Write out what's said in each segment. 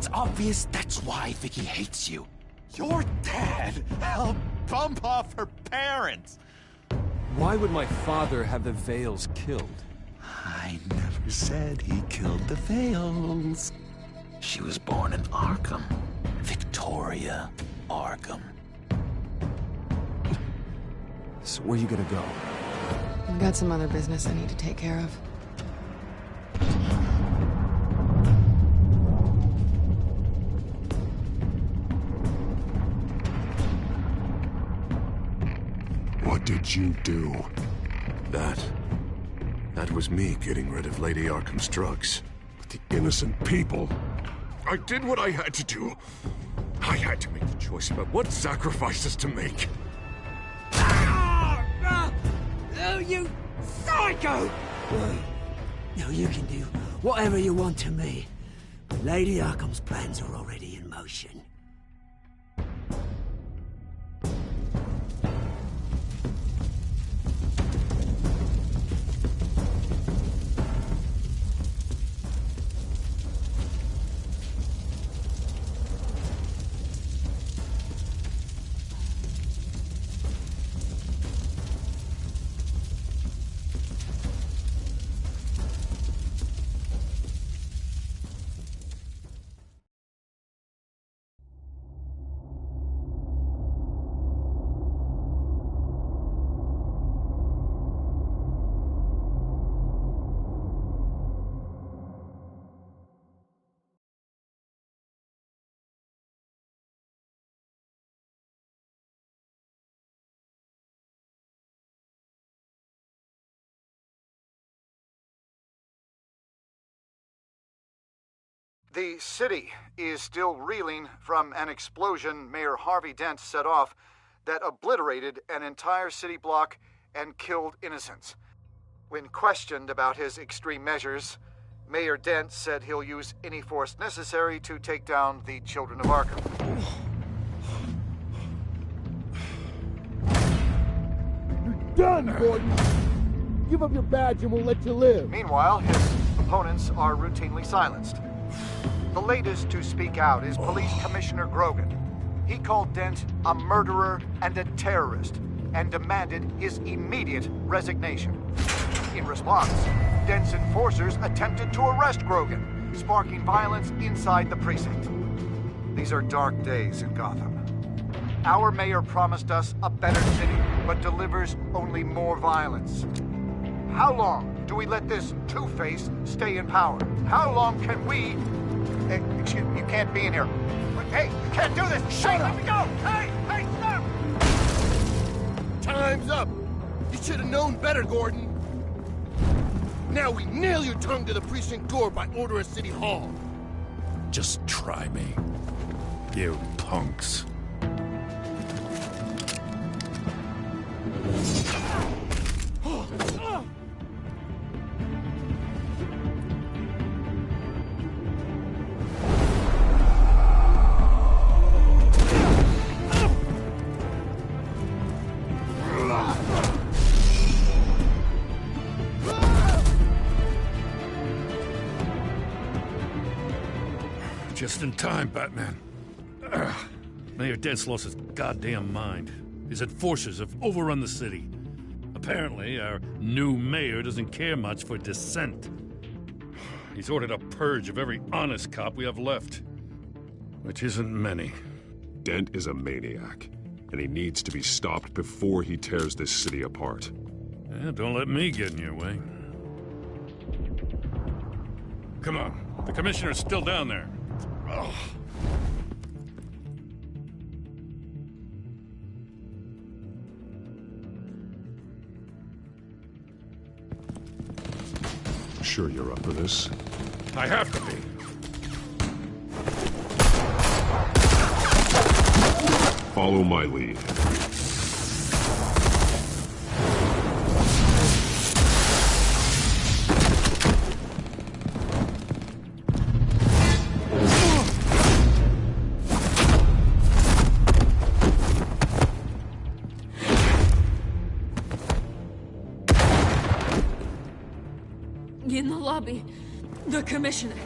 It's obvious that's why Vicky hates you. Your dad helped bump off her parents. Why would my father have the Vales killed? I never said he killed the Vales. She was born in Arkham. Victoria Arkham. So where you gonna go? I've got some other business I need to take care of. What did you do? That was me getting rid of Lady Arkham's drugs. But the innocent people... I did what I had to do. I had to make the choice about what sacrifices to make. Oh, you psycho! Now you can do whatever you want to me. But Lady Arkham's plans are already in motion. The city is still reeling from an explosion Mayor Harvey Dent set off that obliterated an entire city block and killed innocents. When questioned about his extreme measures, Mayor Dent said he'll use any force necessary to take down the Children of Arkham. You're done, Gordon! Give up your badge and we'll let you live. Meanwhile, his opponents are routinely silenced. The latest to speak out is Police Commissioner Grogan. He called Dent a murderer and a terrorist and demanded his immediate resignation. In response, Dent's enforcers attempted to arrest Grogan, sparking violence inside the precinct. These are dark days in Gotham. Our mayor promised us a better city, but delivers only more violence. How long do we let this Two-Face stay in power? How long can we... Excuse me, you can't be in here. Hey, you can't do this! Shut up! Let me go! Hey, stop! Time's up! You should have known better, Gordon! Now we nail your tongue to the precinct door by order of City Hall! Just try me, you punks. Just in time, Batman. Mayor Dent's lost his goddamn mind. His enforcers have overrun the city. Apparently, our new mayor doesn't care much for dissent. He's ordered a purge of every honest cop we have left. Which isn't many. Dent is a maniac, and he needs to be stopped before he tears this city apart. Yeah, don't let me get in your way. Come on, the commissioner's still down there. Oh. Sure you're up for this? I have to be. Follow my lead. In the lobby, the commissioner.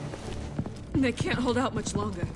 They can't hold out much longer.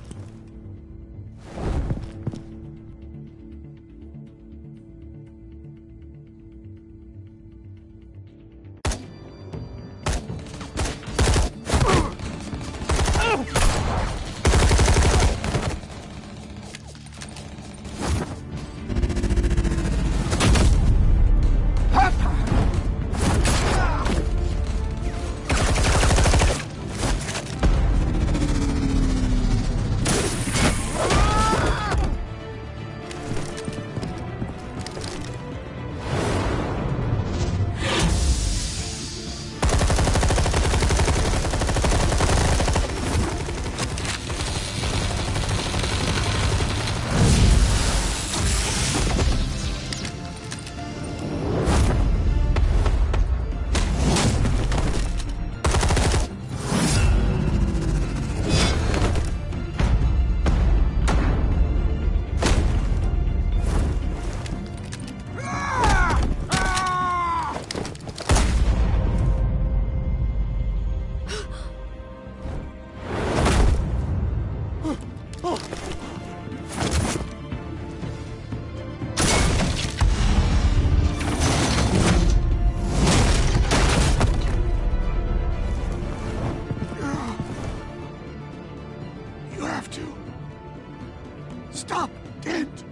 Stop, Dent!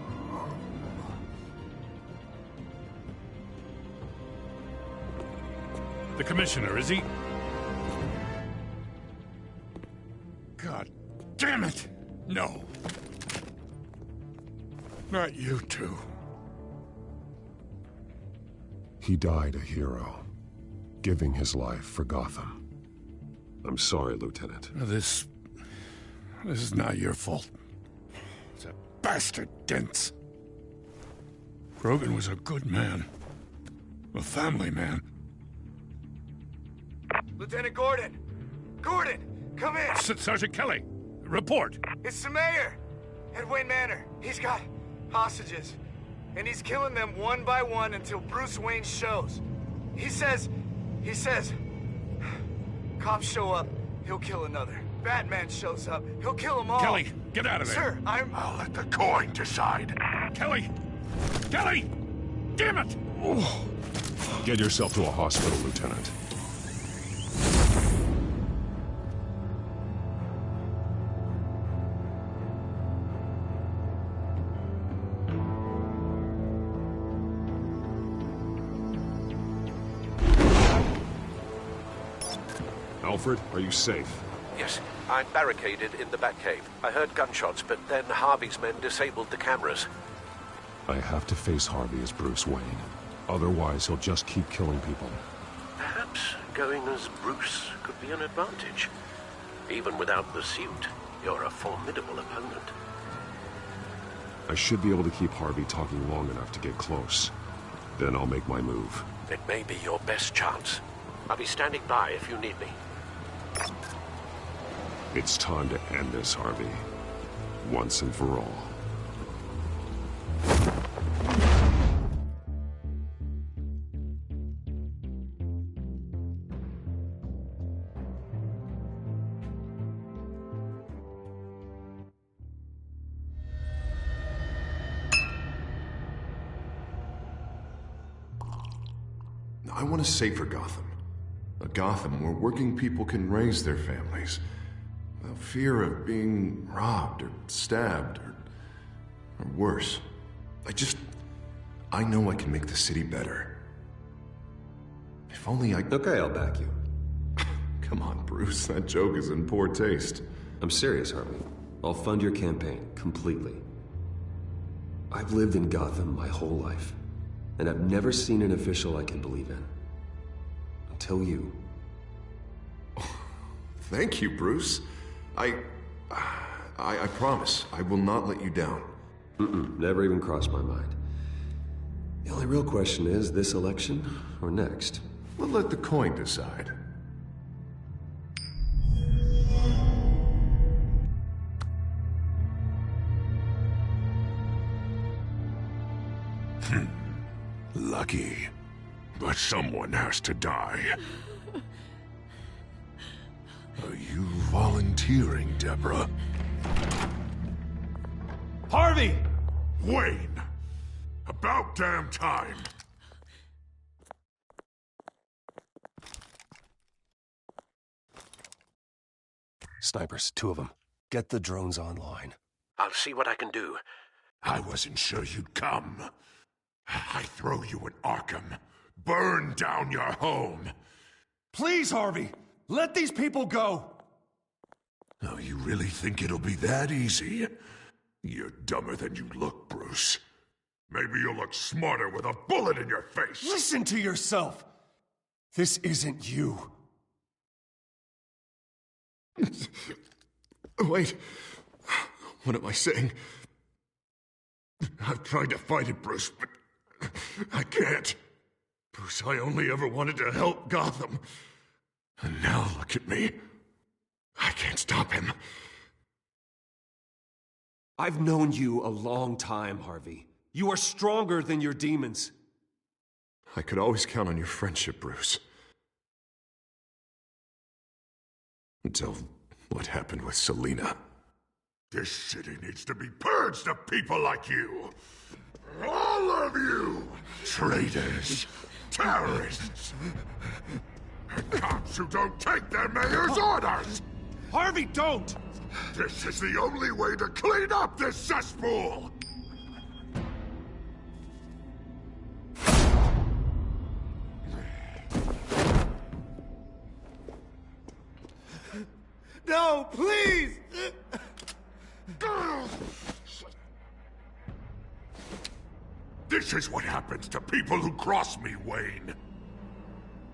The Commissioner, is he? God damn it! No. Not you two. He died a hero, giving his life for Gotham. I'm sorry, Lieutenant. This is not your fault. It's a bastard Dent's. Grogan was a good man. A family man. Lieutenant Gordon! Gordon! Come in! Sergeant Kelly! Report! It's the mayor! At Wayne Manor. He's got hostages. And he's killing them one by one until Bruce Wayne shows. He says... Cops show up, he'll kill another. Batman shows up, he'll kill them all. Kelly, get out of there! Sir, I'll let the coin decide. Kelly! Kelly! Damn it! Oh. Get yourself to a hospital, Lieutenant. Alfred, are you safe? Yes, I'm barricaded in the Batcave. I heard gunshots, but then Harvey's men disabled the cameras. I have to face Harvey as Bruce Wayne. Otherwise, he'll just keep killing people. Perhaps going as Bruce could be an advantage. Even without the suit, you're a formidable opponent. I should be able to keep Harvey talking long enough to get close. Then I'll make my move. It may be your best chance. I'll be standing by if you need me. It's time to end this, Harvey. Once and for all. I want a safer Gotham. A Gotham where working people can raise their families without fear of being robbed or stabbed or worse. I know I can make the city better. If only I... Okay, I'll back you. Come on, Bruce. That joke is in poor taste. I'm serious, Harvey. I'll fund your campaign, completely. I've lived in Gotham my whole life, and I've never seen an official I can believe in. Until you. Thank you, Bruce. I promise, I will not let you down. Never even crossed my mind. The only real question is, this election or next? We'll let the coin decide. Lucky. But someone has to die. Are you volunteering, Deborah. Harvey! Wayne! About damn time! Snipers, 2 of them. Get the drones online. I'll see what I can do. I wasn't sure you'd come. I throw you in Arkham. Burn down your home. Please, Harvey! Let these people go! Oh, you really think it'll be that easy? You're dumber than you look, Bruce. Maybe you'll look smarter with a bullet in your face. Listen to yourself! This isn't you. Wait. What am I saying? I've tried to fight it, Bruce, but I can't. Bruce, I only ever wanted to help Gotham. And now look at me. I can't stop him. I've known you a long time, Harvey. You are stronger than your demons. I could always count on your friendship, Bruce. Until what happened with Selina. This city needs to be purged of people like you. All of you! Traitors, terrorists, and cops who don't take their mayor's orders! Harvey, don't! This is the only way to clean up this cesspool! No, please! This is what happens to people who cross me, Wayne.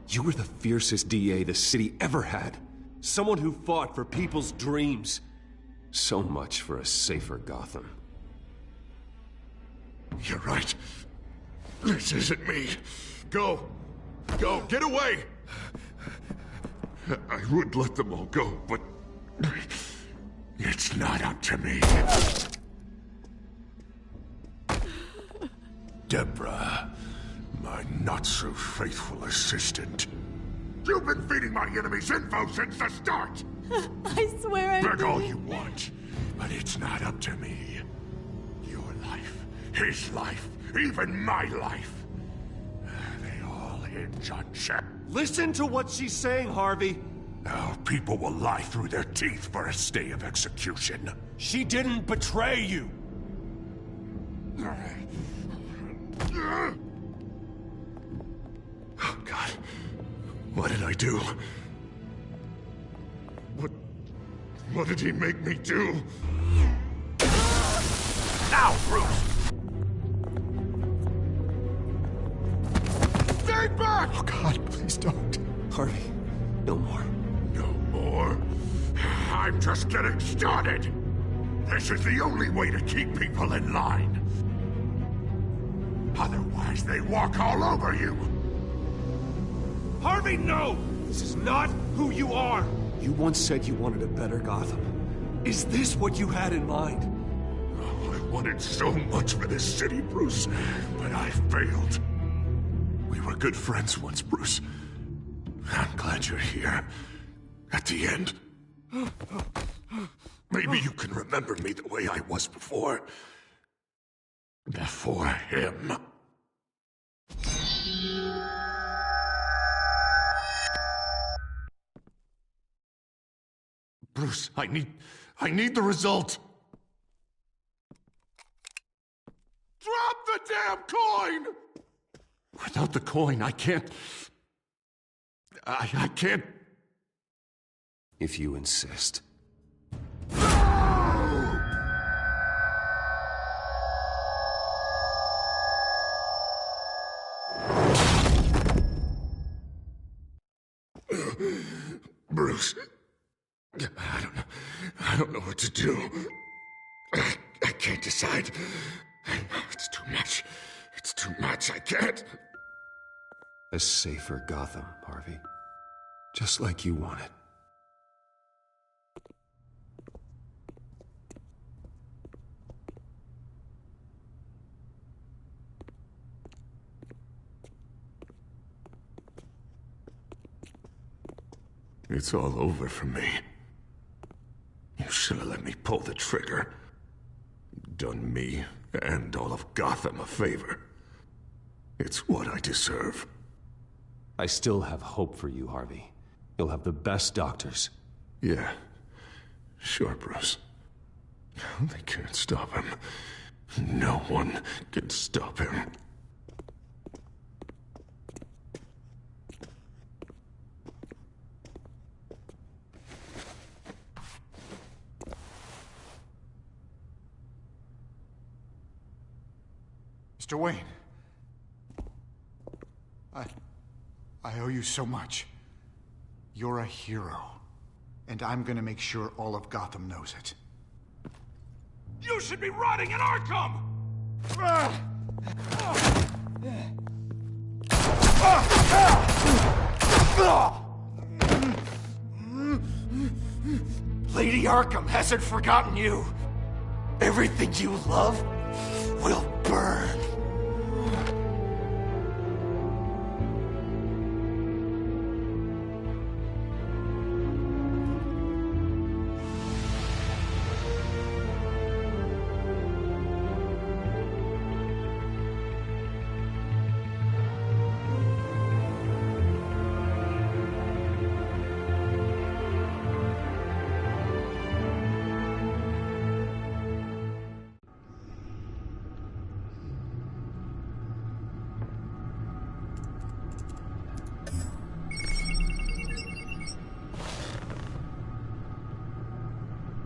You were the fiercest DA the city ever had. Someone who fought for people's dreams. So much for a safer Gotham. You're right. This isn't me. Go. Go. Get away. I would let them all go, but it's not up to me. Deborah, my not-so-faithful assistant. You've been feeding my enemies info since the start! I swear I Beg all didn't. you want, but it's not up to me. Your life, his life, even my life. They all hinge on Shep. Listen to what she's saying, Harvey. Now, people will lie through their teeth for a stay of execution. She didn't betray you. Oh, God. What did I do? What did he make me do? Now, Bruce! Stay back! Oh, God, please don't. Harvey, no more. No more? I'm just getting started. This is the only way to keep people in line. Otherwise, they walk all over you. Harvey, no! This is not who you are! You once said you wanted a better Gotham. Is this what you had in mind? Oh, I wanted so much for this city, Bruce, but I failed. We were good friends once, Bruce. I'm glad you're here. At the end. Maybe you can remember me the way I was before. Before him. Bruce, I need the result. Drop the damn coin! Without the coin, I can't... I can't... If you insist. Bruce, I don't know what to do. I can't decide. It's too much. It's too much. I can't. A safer Gotham, Harvey. Just like you wanted. It's all over for me. me pull the trigger. Done me and all of Gotham a favor. It's what I deserve. I still have hope for you, Harvey. You'll have the best doctors. Yeah. Sure, Bruce. They can't stop him. No one can stop him. Mr. Wayne. I owe you so much. You're a hero. And I'm gonna make sure all of Gotham knows it. You should be rotting in Arkham! Lady Arkham hasn't forgotten you. Everything you love will burn.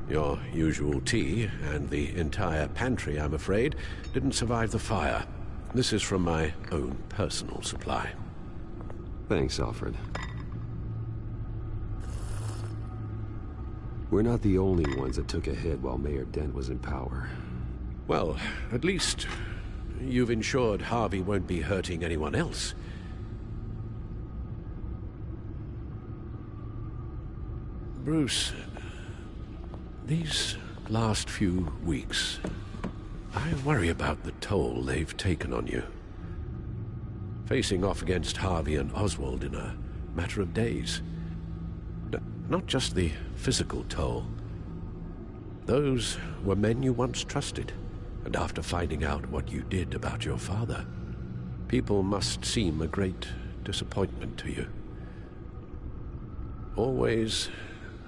Your usual tea and the entire pantry, I'm afraid, didn't survive the fire. This is from my own personal supply. Thanks, Alfred. We're not the only ones that took a hit while Mayor Dent was in power. Well, at least you've ensured Harvey won't be hurting anyone else. Bruce, these last few weeks, I worry about the toll they've taken on you. Facing off against Harvey and Oswald in a matter of days. Not just the physical toll. Those were men you once trusted, and after finding out what you did about your father, people must seem a great disappointment to you. Always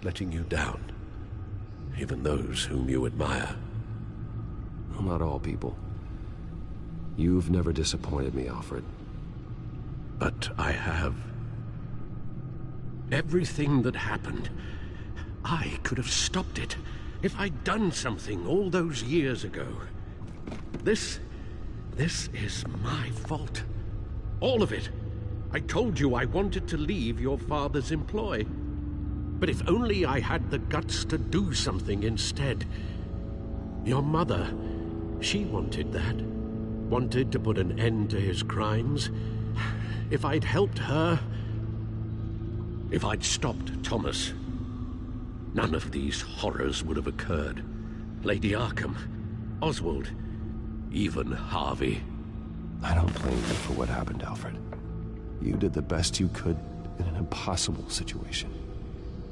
letting you down. Even those whom you admire. Well, not all people. You've never disappointed me, Alfred. But I have. Everything that happened, I could have stopped it if I'd done something all those years ago. This is my fault. All of it. I told you I wanted to leave your father's employ. But if only I had the guts to do something instead. Your mother, she wanted that. Wanted to put an end to his crimes. If I'd helped her, if I'd stopped Thomas, none of these horrors would have occurred. Lady Arkham, Oswald, even Harvey. I don't blame you for what happened, Alfred. You did the best you could in an impossible situation.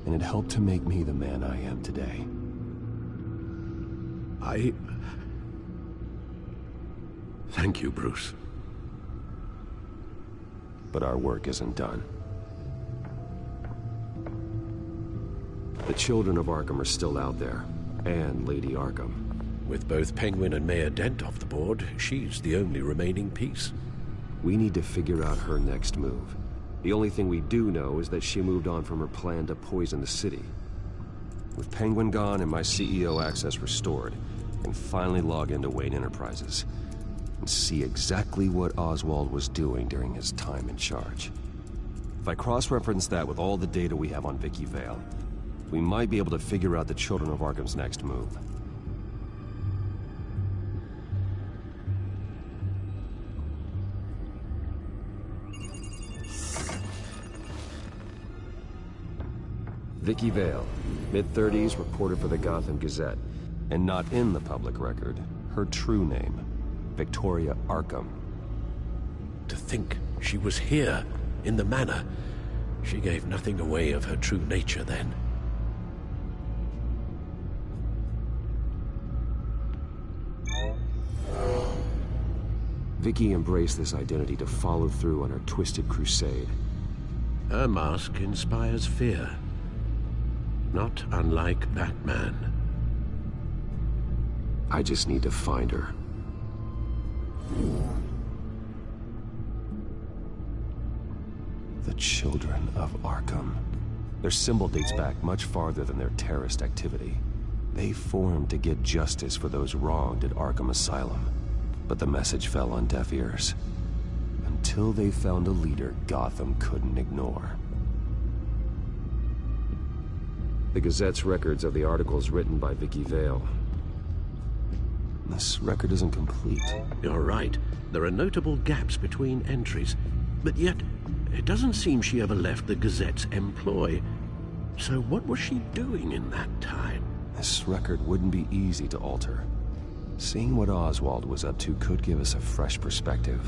And it helped to make me the man I am today. Thank you, Bruce. But our work isn't done. The children of Arkham are still out there, and Lady Arkham. With both Penguin and Mayor Dent off the board, she's the only remaining piece. We need to figure out her next move. The only thing we do know is that she moved on from her plan to poison the city. With Penguin gone and my CEO access restored, I can finally log into Wayne Enterprises and see exactly what Oswald was doing during his time in charge. If I cross-reference that with all the data we have on Vicky Vale, we might be able to figure out the Children of Arkham's next move. Vicky Vale, mid-30s, reporter for the Gotham Gazette, and not in the public record, her true name, Victoria Arkham. To think she was here, in the manor. She gave nothing away of her true nature then. Vicky embraced this identity to follow through on her twisted crusade. Her mask inspires fear. Not unlike Batman. I just need to find her. The Children of Arkham. Their symbol dates back much farther than their terrorist activity. They formed to get justice for those wronged at Arkham Asylum. But the message fell on deaf ears. Until they found a leader Gotham couldn't ignore. The Gazette's records of the articles written by Vicky Vale. This record isn't complete. You're right. There are notable gaps between entries. But yet, it doesn't seem she ever left the Gazette's employ. So what was she doing in that time? This record wouldn't be easy to alter. Seeing what Oswald was up to could give us a fresh perspective.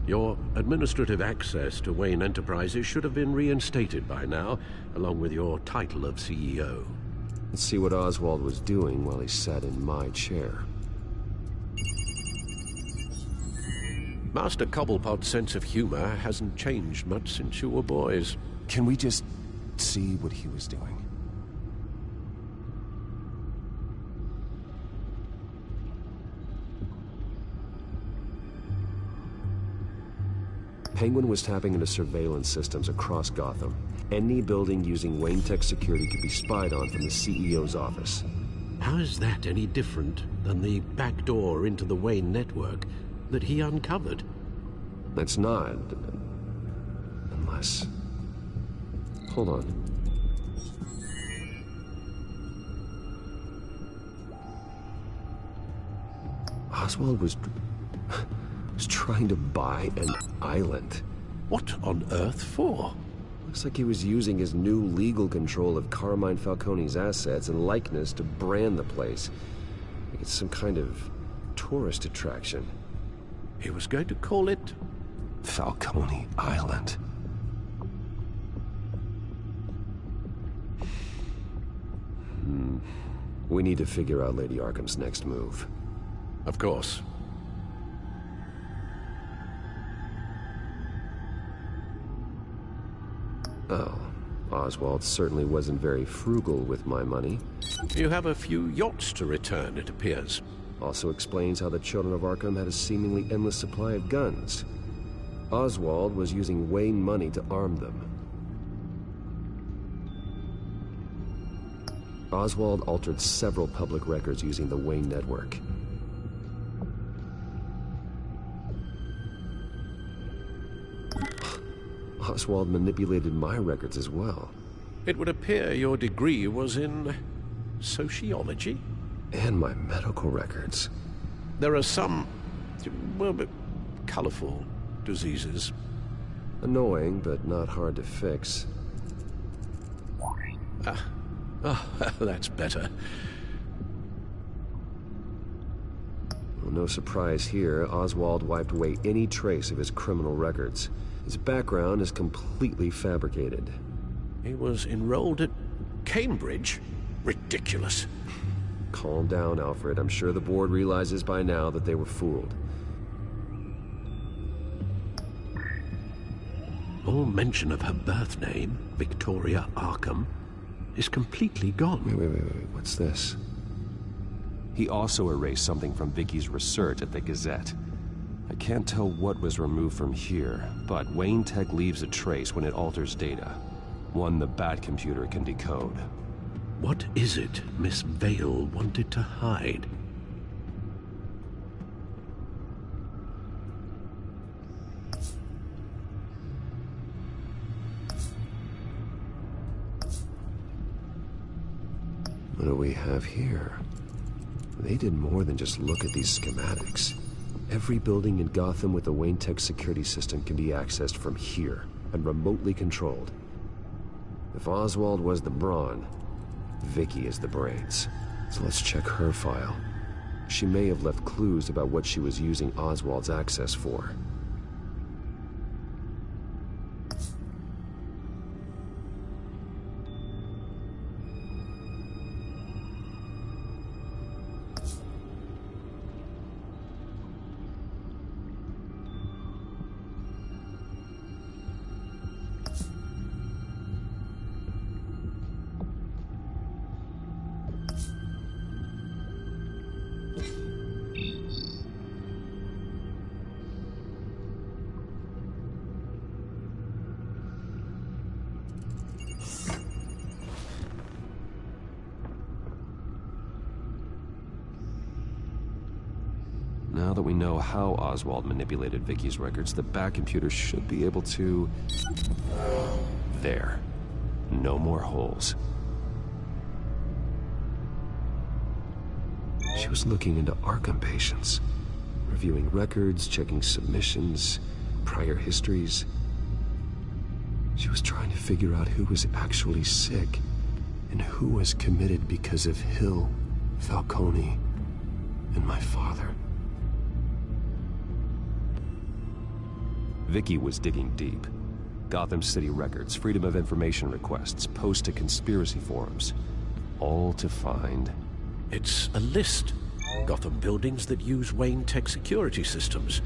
Your administrative access to Wayne Enterprises should have been reinstated by now, along with your title of CEO. Let's see what Oswald was doing while he sat in my chair. Master Cobblepot's sense of humor hasn't changed much since you were boys. Can we just see what he was doing? Penguin was tapping into surveillance systems across Gotham. Any building using Wayne Tech security could be spied on from the CEO's office. How is that any different than the back door into the Wayne network that he uncovered? That's not. Unless... Hold on. Oswald was trying to buy an island. What on earth for? Looks like he was using his new legal control of Carmine Falcone's assets and likeness to brand the place. Like it's some kind of tourist attraction. He was going to call it... Falcone Island. We need to figure out Lady Arkham's next move. Of course. Oh, Oswald certainly wasn't very frugal with my money. You have a few yachts to return, it appears. Also explains how the Children of Arkham had a seemingly endless supply of guns. Oswald was using Wayne money to arm them. Oswald altered several public records using the Wayne network. Oswald manipulated my records as well. It would appear your degree was in... sociology? And my medical records. There are some... well, colorful diseases. Annoying, but not hard to fix. Oh, that's better. Well, no surprise here, Oswald wiped away any trace of his criminal records. His background is completely fabricated. He was enrolled at Cambridge? Ridiculous. Calm down, Alfred. I'm sure the board realizes by now that they were fooled. All mention of her birth name, Victoria Arkham, is completely gone. Wait. What's this? He also erased something from Vicky's research at the Gazette. I can't tell what was removed from here, but Wayne Tech leaves a trace when it alters data. One the Bat computer can decode. What is it Miss Vale wanted to hide? What do we have here? They did more than just look at these schematics. Every building in Gotham with the Wayne Tech security system can be accessed from here and remotely controlled. If Oswald was the brawn, Vicky is the brains, so let's check her file. She may have left clues about what she was using Oswald's access for. Now that we know how Oswald manipulated Vicky's records, the back computer should be able to... There. No more holes. She was looking into Arkham patients, reviewing records, checking submissions, prior histories. She was trying to figure out who was actually sick and who was committed because of Hill, Falcone, and my father. Vicky was digging deep. Gotham City records, Freedom of Information requests, posts to conspiracy forums. All to find... It's a list. Gotham buildings that use Wayne Tech security systems.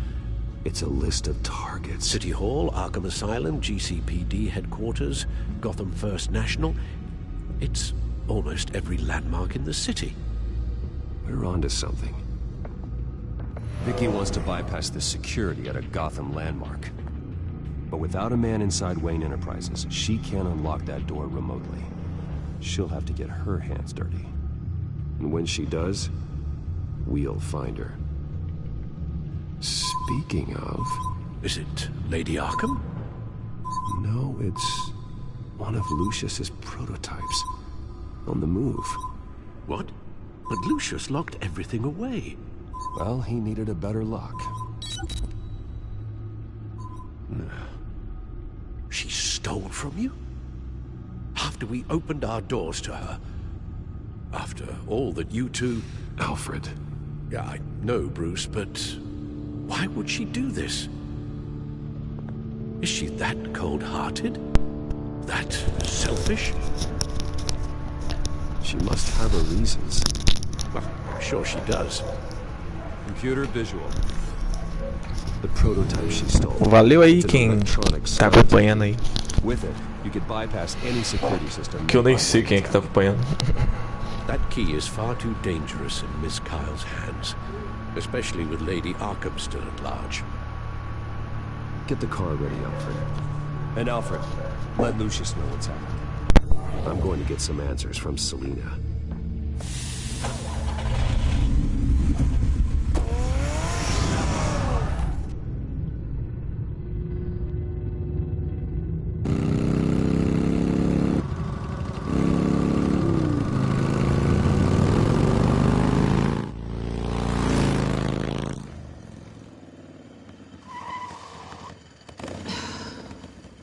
It's a list of targets. City Hall, Arkham Asylum, GCPD headquarters, Gotham First National. It's almost every landmark in the city. We're onto something. Vicky wants to bypass the security at a Gotham landmark. But without a man inside Wayne Enterprises, she can't unlock that door remotely. She'll have to get her hands dirty. And when she does, we'll find her. Speaking of... Is it Lady Arkham? No, it's one of Lucius's prototypes. On the move. What? But Lucius locked everything away. Well, he needed a better lock. She stole from you? After we opened our doors to her? After all that you two... Alfred. Yeah, I know, Bruce, but... why would she do this? Is she that cold-hearted? That selfish? She must have her reasons. Well, I'm sure she does. Computer visual. The prototype she stole. Valeu aí quem tá acompanhando aí. With it, you could bypass any security system. Que eu nem sei quem é que tá acompanhando. That key is far too dangerous in Miss Kyle's hands, especially with Lady Arkham still at large. Get the car ready, Alfred. And Alfred, let Lucius know what's happening. I'm going to get some answers from Selina.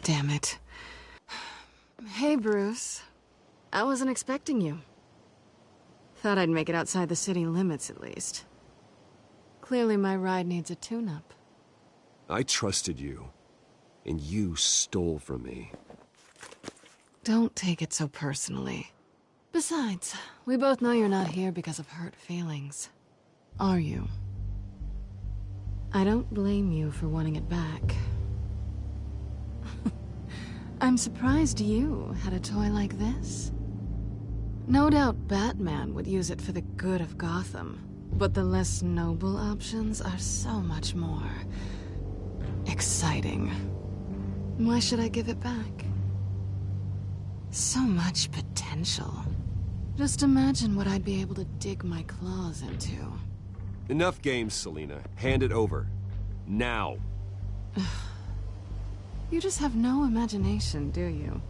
Damn it. Hey, Bruce. I wasn't expecting you. Thought I'd make it outside the city limits, at least. Clearly my ride needs a tune-up. I trusted you, and you stole from me. Don't take it so personally. Besides, we both know you're not here because of hurt feelings. Are you? I don't blame you for wanting it back. I'm surprised you had a toy like this. No doubt Batman would use it for the good of Gotham, but the less noble options are so much more exciting. Why should I give it back? So much potential. Just imagine what I'd be able to dig my claws into. Enough games, Selina. Hand it over. Now. You just have no imagination, do you?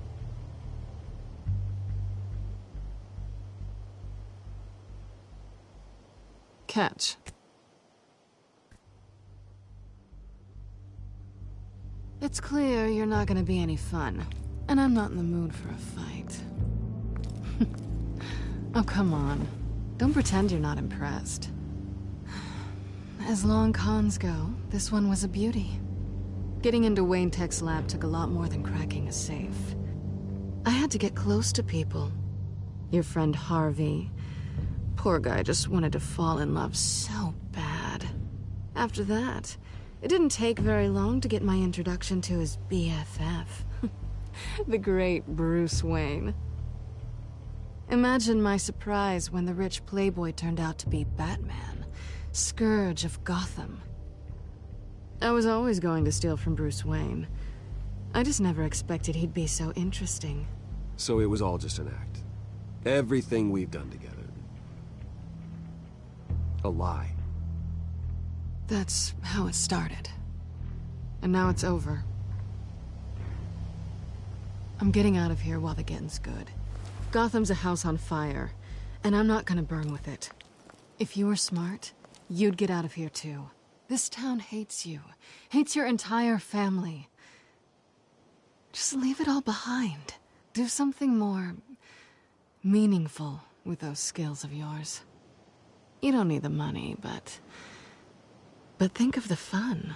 Catch. It's clear you're not gonna be any fun, and I'm not in the mood for a fight. Oh, come on. Don't pretend you're not impressed. As long cons go, this one was a beauty. Getting into Wayne Tech's lab took a lot more than cracking a safe. I had to get close to people. Your friend Harvey. Poor guy just wanted to fall in love so bad. After that, it didn't take very long to get my introduction to his BFF. The great Bruce Wayne. Imagine my surprise when the rich playboy turned out to be Batman, Scourge of Gotham. I was always going to steal from Bruce Wayne. I just never expected he'd be so interesting. So it was all just an act. Everything we've done together. A lie. That's how it started. And now it's over. I'm getting out of here while the getting's good. Gotham's a house on fire, and I'm not gonna burn with it. If you were smart, you'd get out of here too. This town hates you. Hates your entire family. Just leave it all behind. Do something more meaningful with those skills of yours. You don't need the money, but think of the fun.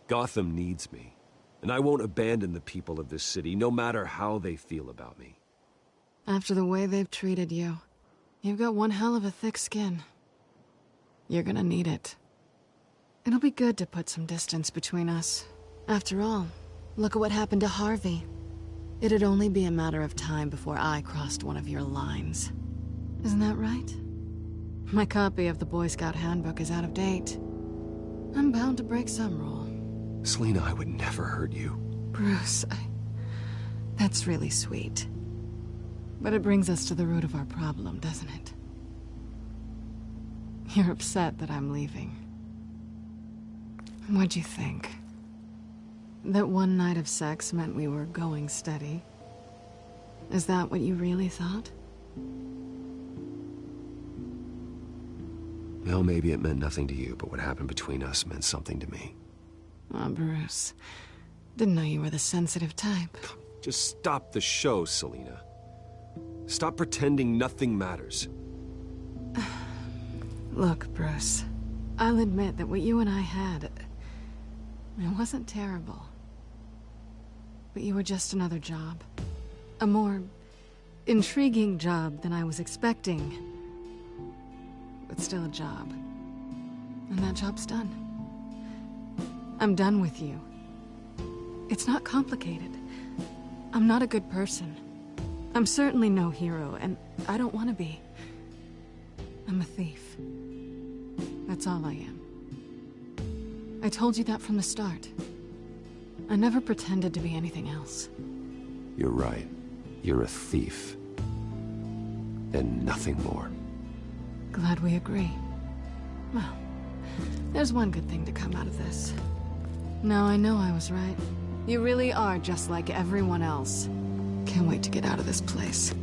Gotham needs me, and I won't abandon the people of this city, no matter how they feel about me. After the way they've treated you, you've got one hell of a thick skin. You're gonna need it. It'll be good to put some distance between us. After all, look at what happened to Harvey. It'd only be a matter of time before I crossed one of your lines. Isn't that right? My copy of the Boy Scout Handbook is out of date. I'm bound to break some rule. Selina, I would never hurt you. Bruce, that's really sweet. But it brings us to the root of our problem, doesn't it? You're upset that I'm leaving. What'd you think? That one night of sex meant we were going steady? Is that what you really thought? Well, maybe it meant nothing to you, but what happened between us meant something to me. Oh, Bruce. Didn't know you were the sensitive type. Just stop the show, Selina. Stop pretending nothing matters. Look, Bruce. I'll admit that what you and I had, it wasn't terrible. But you were just another job. A more intriguing job than I was expecting. But still a job. And that job's done. I'm done with you. It's not complicated. I'm not a good person. I'm certainly no hero, and I don't want to be. I'm a thief. That's all I am. I told you that from the start. I never pretended to be anything else. You're right. You're a thief. And nothing more. Glad we agree. Well, there's one good thing to come out of this. Now I know I was right. You really are just like everyone else. Can't wait to get out of this place.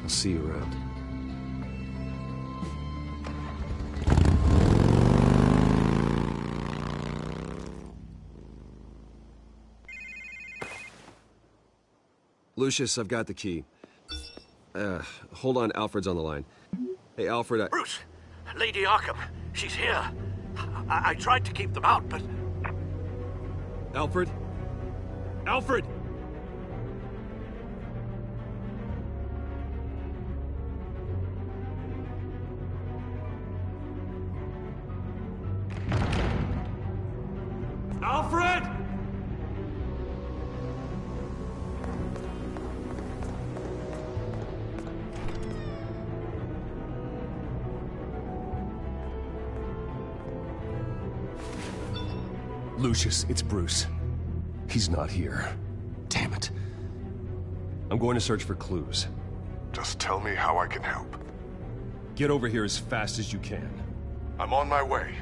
I'll see you around. Lucius, I've got the key. Hold on, Alfred's on the line. Hey, Alfred, Bruce! Lady Arkham, she's here. I tried to keep them out, but... Alfred? Alfred! Alfred! Lucius, it's Bruce. He's not here. Damn it. I'm going to search for clues. Just tell me how I can help. Get over here as fast as you can. I'm on my way.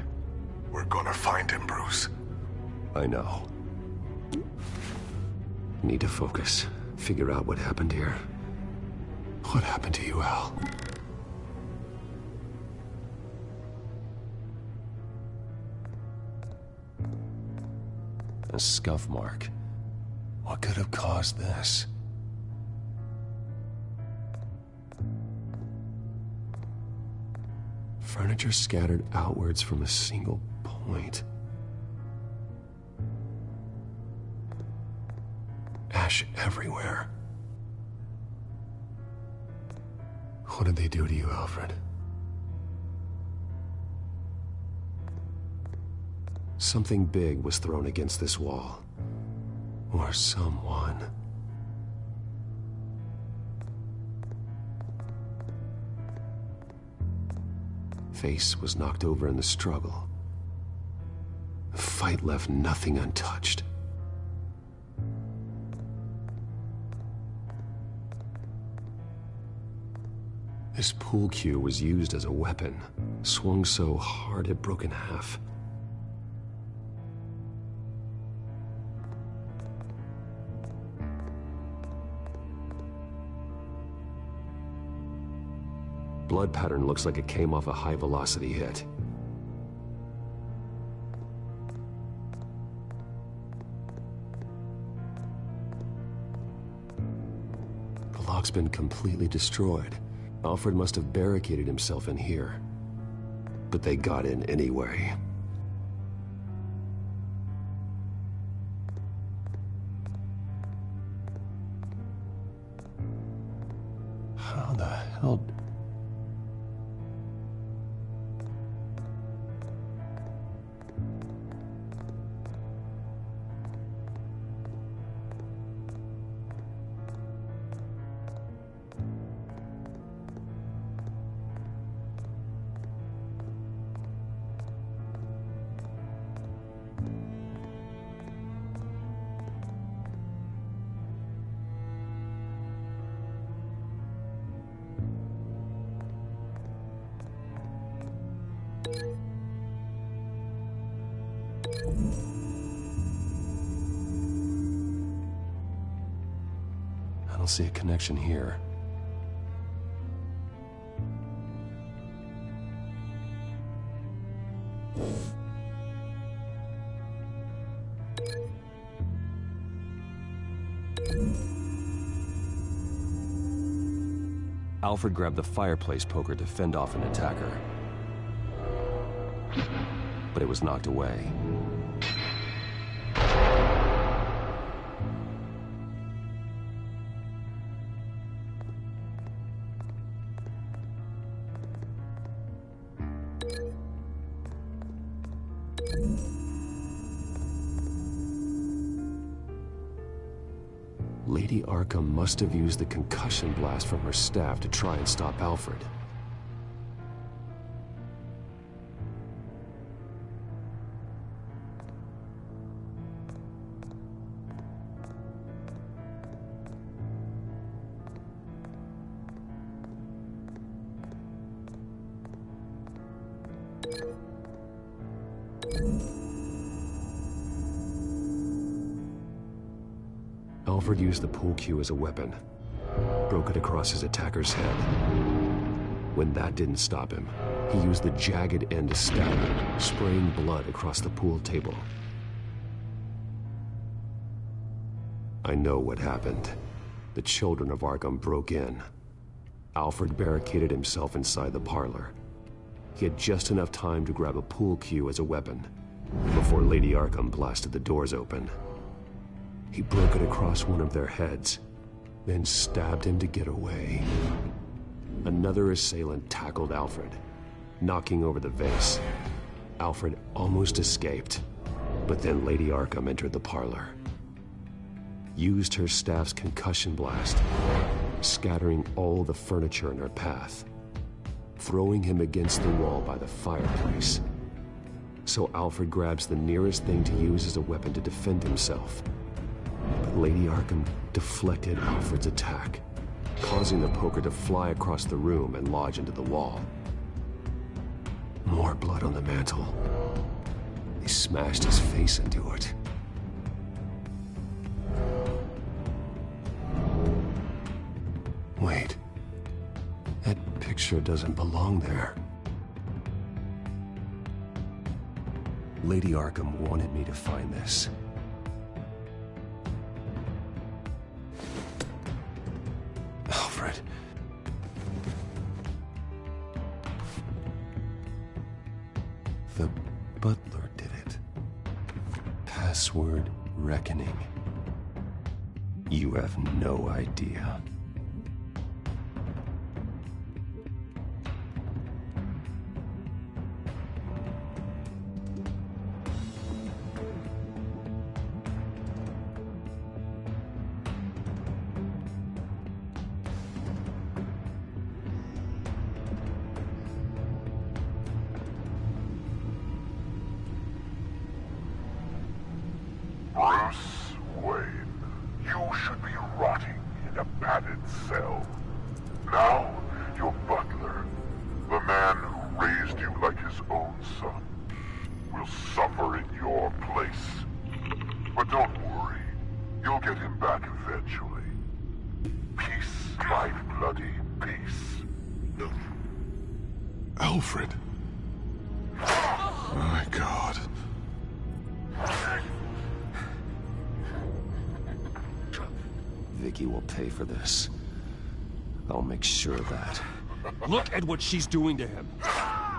We're gonna find him, Bruce. I know. Need to focus. Figure out what happened here. What happened to you, Al? A scuff mark. What could have caused this? Furniture scattered outwards from a single point. Ash everywhere. What did they do to you, Alfred? Something big was thrown against this wall. Or someone. Face was knocked over in the struggle. The fight left nothing untouched. This pool cue was used as a weapon, swung so hard it broke in half. Blood pattern looks like it came off a high-velocity hit. The lock's been completely destroyed. Alfred must have barricaded himself in here. But they got in anyway. How the hell... I don't see a connection here. Alfred grabbed the fireplace poker to fend off an attacker. But it was knocked away. Lady Arkham must have used the concussion blast from her staff to try and stop Alfred. Alfred used the pool cue as a weapon, broke it across his attacker's head. When that didn't stop him, he used the jagged end to stab him, spraying blood across the pool table. I know what happened. The children of Arkham broke in. Alfred barricaded himself inside the parlor. He had just enough time to grab a pool cue as a weapon before Lady Arkham blasted the doors open. He broke it across one of their heads, then stabbed him to get away. Another assailant tackled Alfred, knocking over the vase. Alfred almost escaped, but then Lady Arkham entered the parlor. Used her staff's concussion blast, scattering all the furniture in her path, throwing him against the wall by the fireplace. So Alfred grabs the nearest thing to use as a weapon to defend himself. But Lady Arkham deflected Alfred's attack, causing the poker to fly across the room and lodge into the wall. More blood on the mantel. They smashed his face into it. Wait. That picture doesn't belong there. Lady Arkham wanted me to find this. Alfred. The butler did it. Password reckoning. You have no idea. Bruce Wayne, you should be rotting in a padded cell. Now, your butler, the man who raised you like his own son, will suffer in your place. But don't worry, you'll get him back eventually. Peace, my bloody peace. Alfred. My God. Vicky will pay for this. I'll make sure of that. Look at what she's doing to him.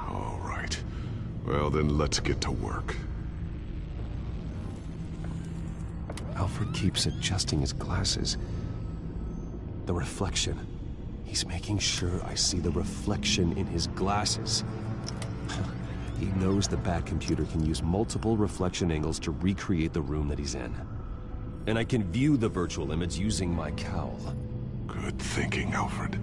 All right. Well, then let's get to work. Alfred keeps adjusting his glasses. The reflection. He's making sure I see the reflection in his glasses. He knows the Batcomputer can use multiple reflection angles to recreate the room that he's in. And I can view the virtual image using my cowl. Good thinking, Alfred.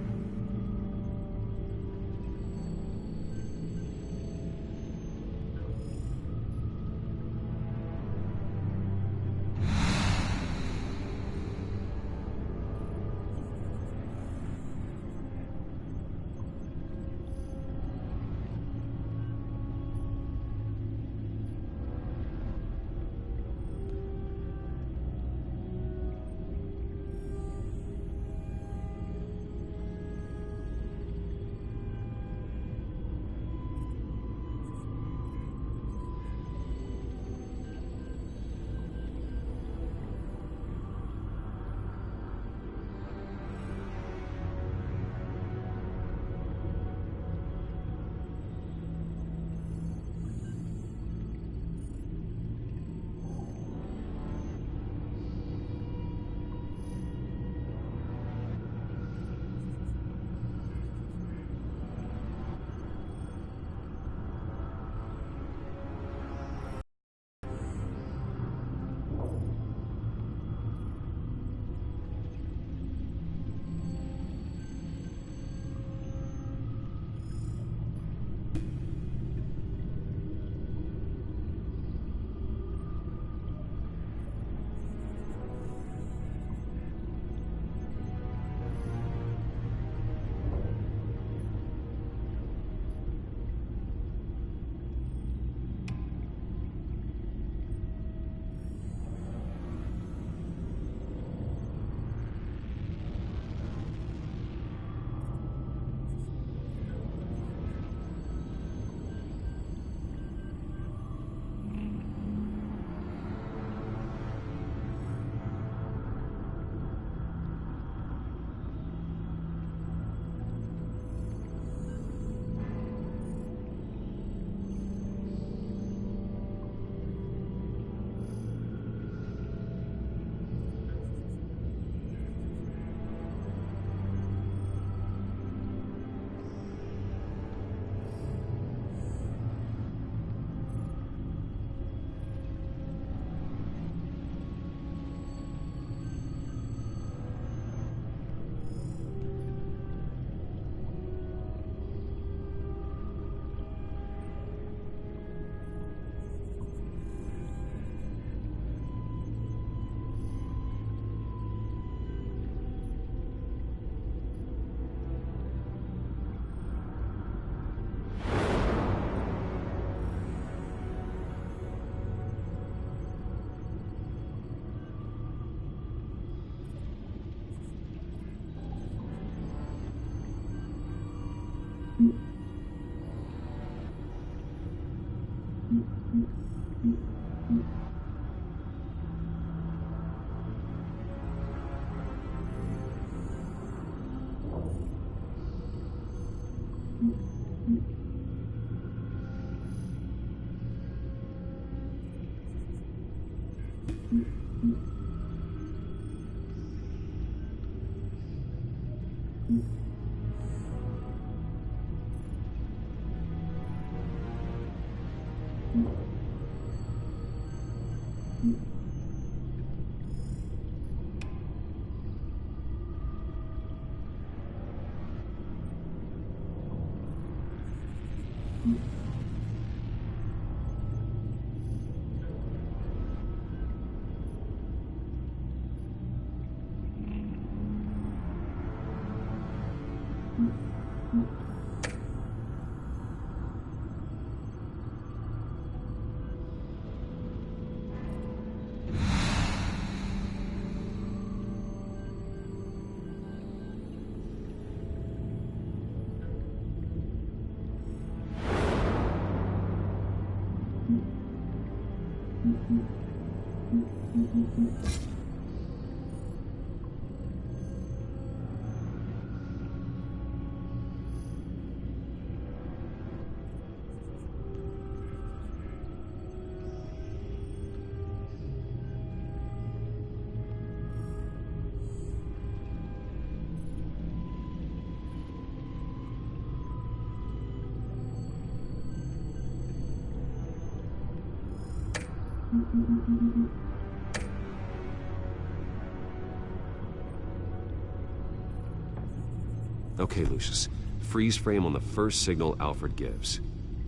Okay, Lucius. Freeze frame on the first signal Alfred gives.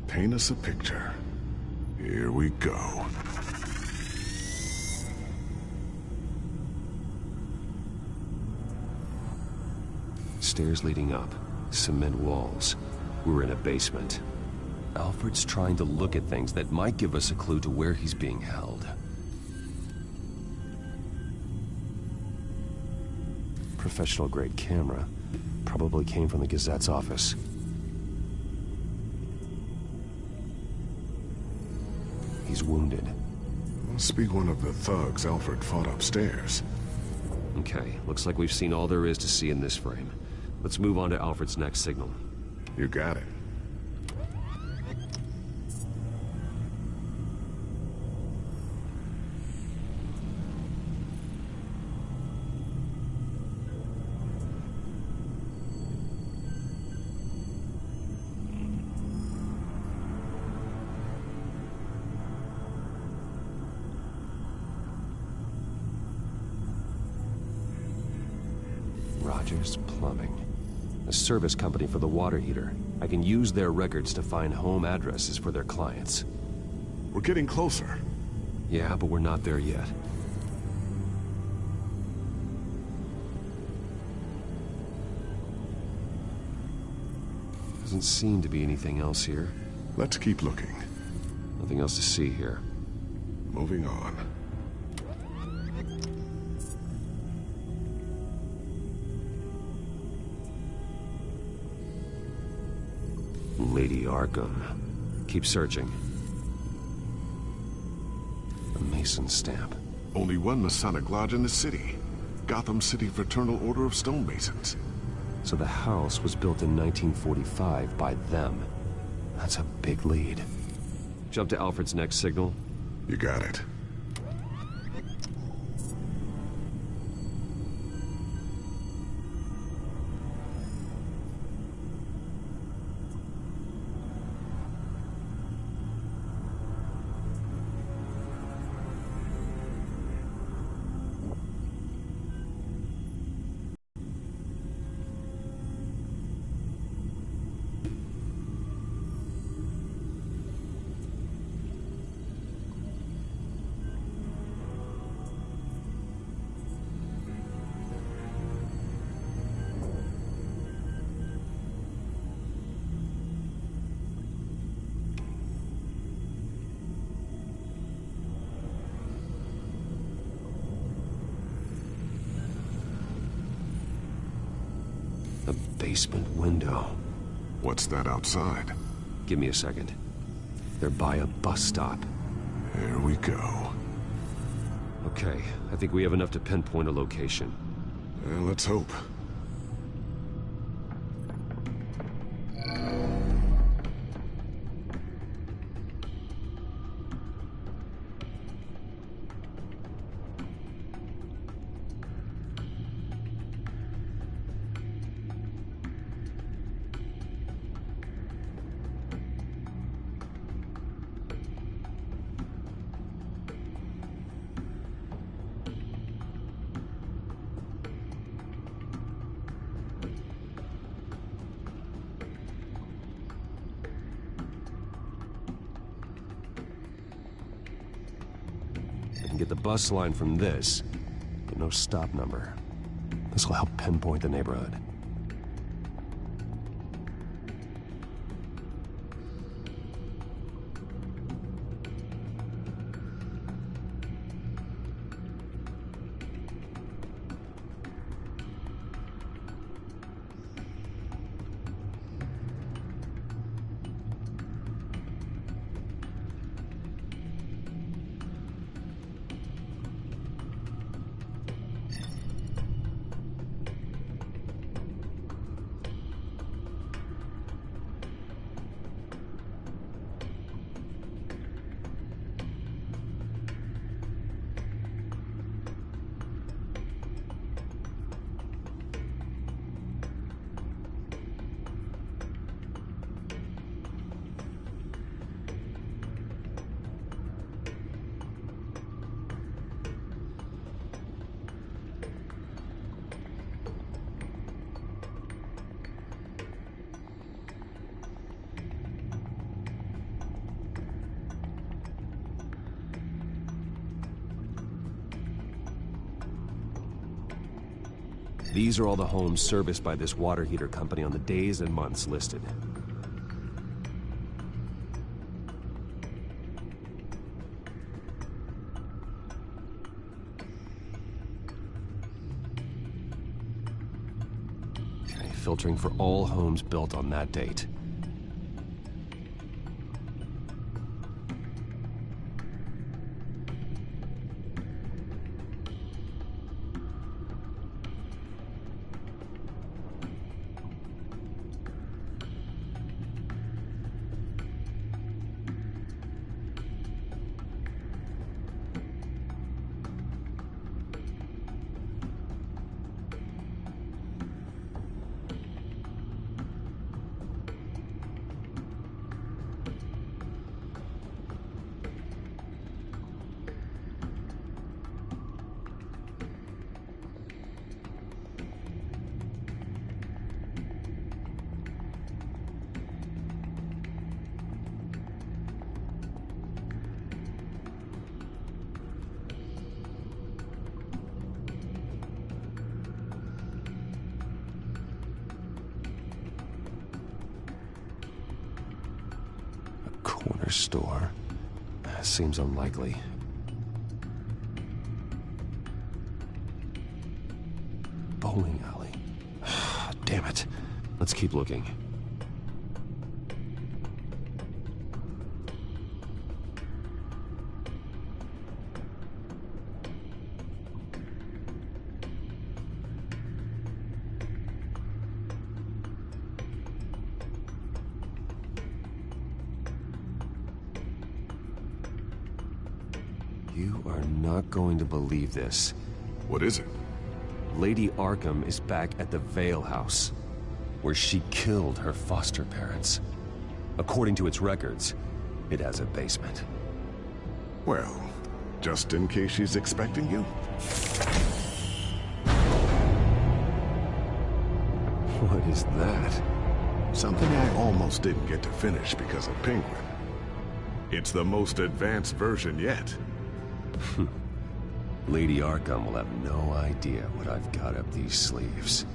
Paint us a picture. Here we go. Stairs leading up. Cement walls. We're in a basement. Alfred's trying to look at things that might give us a clue to where he's being held. Professional-grade camera. Probably came from the Gazette's office. He's wounded. Must be one of the thugs Alfred fought upstairs. Okay, looks like we've seen all there is to see in this frame. Let's move on to Alfred's next signal. You got it. Rogers Plumbing. A service company for the water heater. I can use their records to find home addresses for their clients. We're getting closer. Yeah, but we're not there yet. Doesn't seem to be anything else here. Let's keep looking. Nothing else to see here. Moving on. Lady Arkham. Keep searching. A Mason stamp. Only one Masonic lodge in the city. Gotham City Fraternal Order of Stonemasons. So the house was built in 1945 by them. That's a big lead. Jump to Alfred's next signal. You got it. Basement window. What's that outside? Give me a second. They're by a bus stop. Here we go. Okay, I think we have enough to pinpoint a location. Well, let's hope. and get the bus line from this, but no stop number. This will help pinpoint the neighborhood. These are all the homes serviced by this water heater company on the days and months listed. Okay, filtering for all homes built on that date. Corner store. Seems unlikely. Bowling alley. Damn it. Let's keep looking. You are not going to believe this. What is it? Lady Arkham is back at the Vale House, where she killed her foster parents. According to its records, it has a basement. Well, just in case she's expecting you. What is that? Something I almost didn't get to finish because of Penguin. It's the most advanced version yet. Lady Arkham will have no idea what I've got up these sleeves.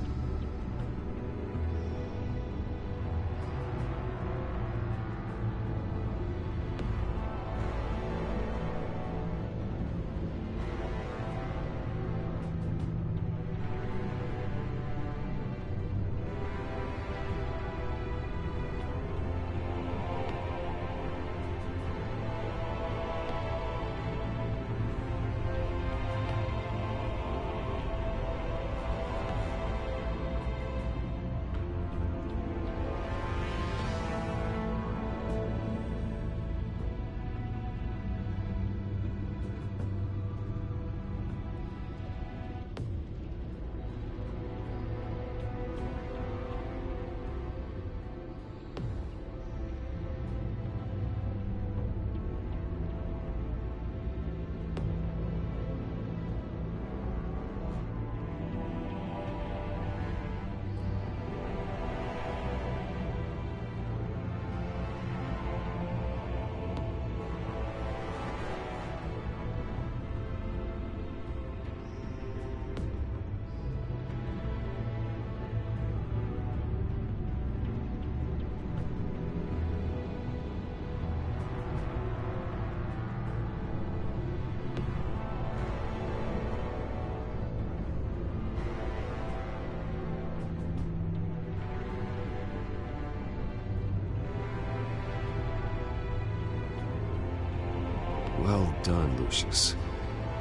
done, Lucius.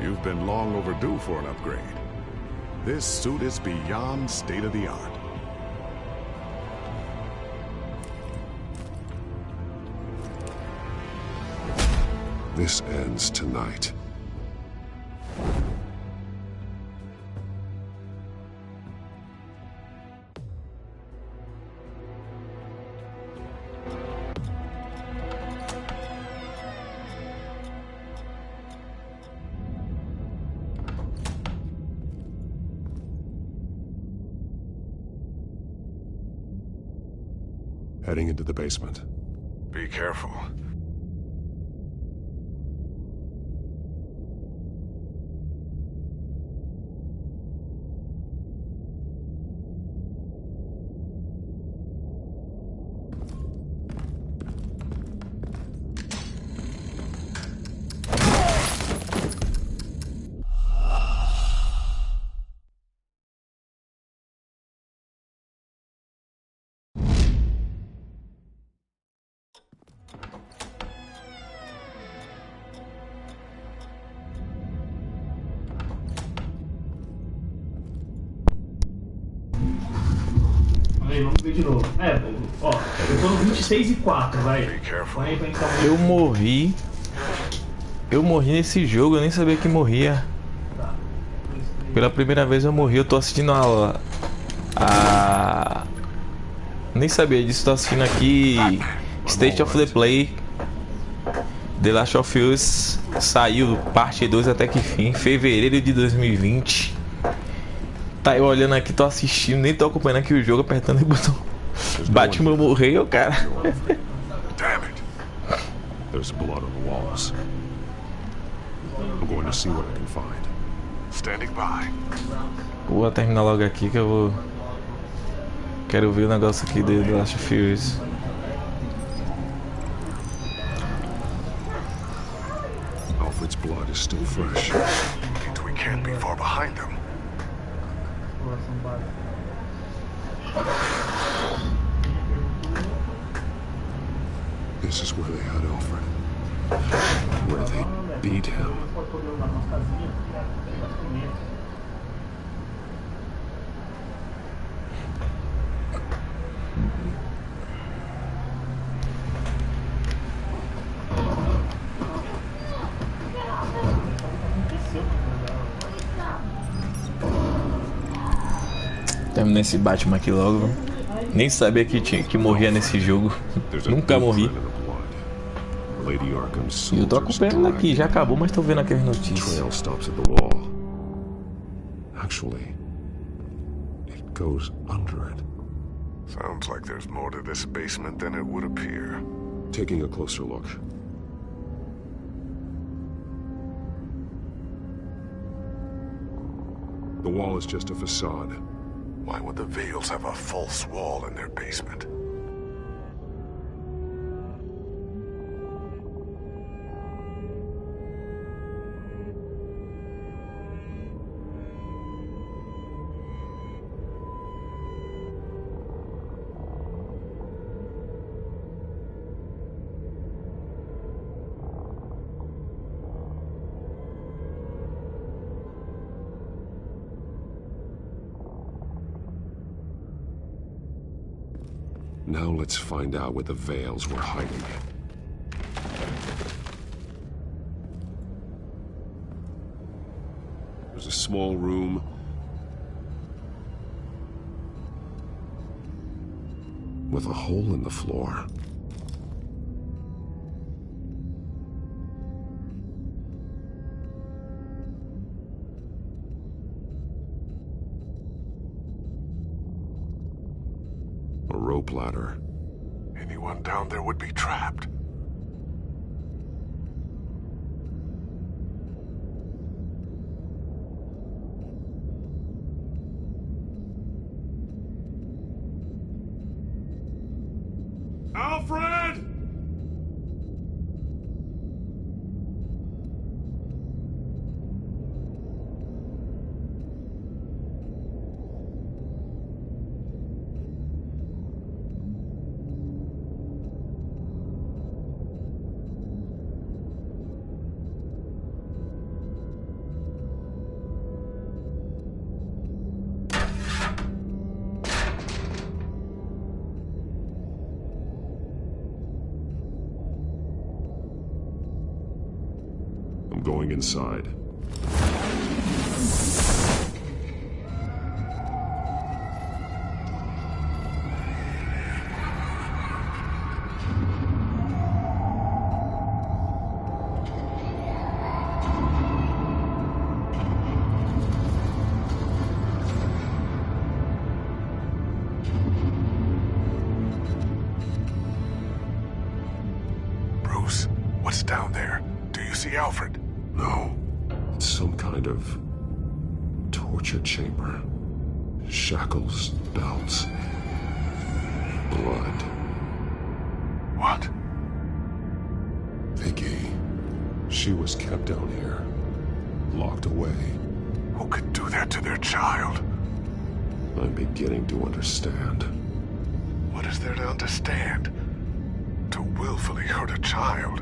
You've been long overdue for an upgrade. This suit is beyond state-of-the-art. This ends tonight. Heading into the basement. Be careful. Aí, vamos ver de novo. Ó, eu tô no 26:04, vai. Vai pra então. Eu morri nesse jogo, eu nem sabia que morria. Pela primeira vez eu morri, eu tô assistindo a... Nem sabia disso, tô assistindo aqui State of the Play. The Last of Us saiu parte 2 até que fim, fevereiro de 2020. Tá eu olhando aqui, tô assistindo, nem tô acompanhando aqui o jogo, apertando o botão. Batman morreu, cara. Damn it! There's blood on the walls. I'm going to see what I can find. Standing by. Vou terminar logo aqui que eu vou... Quero ver o negócio aqui do The Last of Us. Alfred's blood is still fresh. Means we can't be far behind them. This is where they had Alfred. Where they beat him. Terminei esse Batman aqui logo. Nem sabia que morria nesse jogo. Nunca morri. E eu tô acompanhando aqui, já acabou, mas tô vendo aquelas notícias. Actually, it goes under it. Sounds like there's more to this basement than it would appear. Taking a closer look. The wall is just a facade. Why would the Vales have a false wall in their basement? Now let's find out where the Vales were hiding. There's a small room. With a hole in the floor. A rope ladder. Anyone down there would be trapped. Alfred! I'm going inside. Bruce, what's down there? Do you see Alfred? No. It's some kind of torture chamber. Shackles, belts, blood. What? Vicky. She was kept down here, locked away. Who could do that to their child? I'm beginning to understand. What is there to understand? To willfully hurt a child?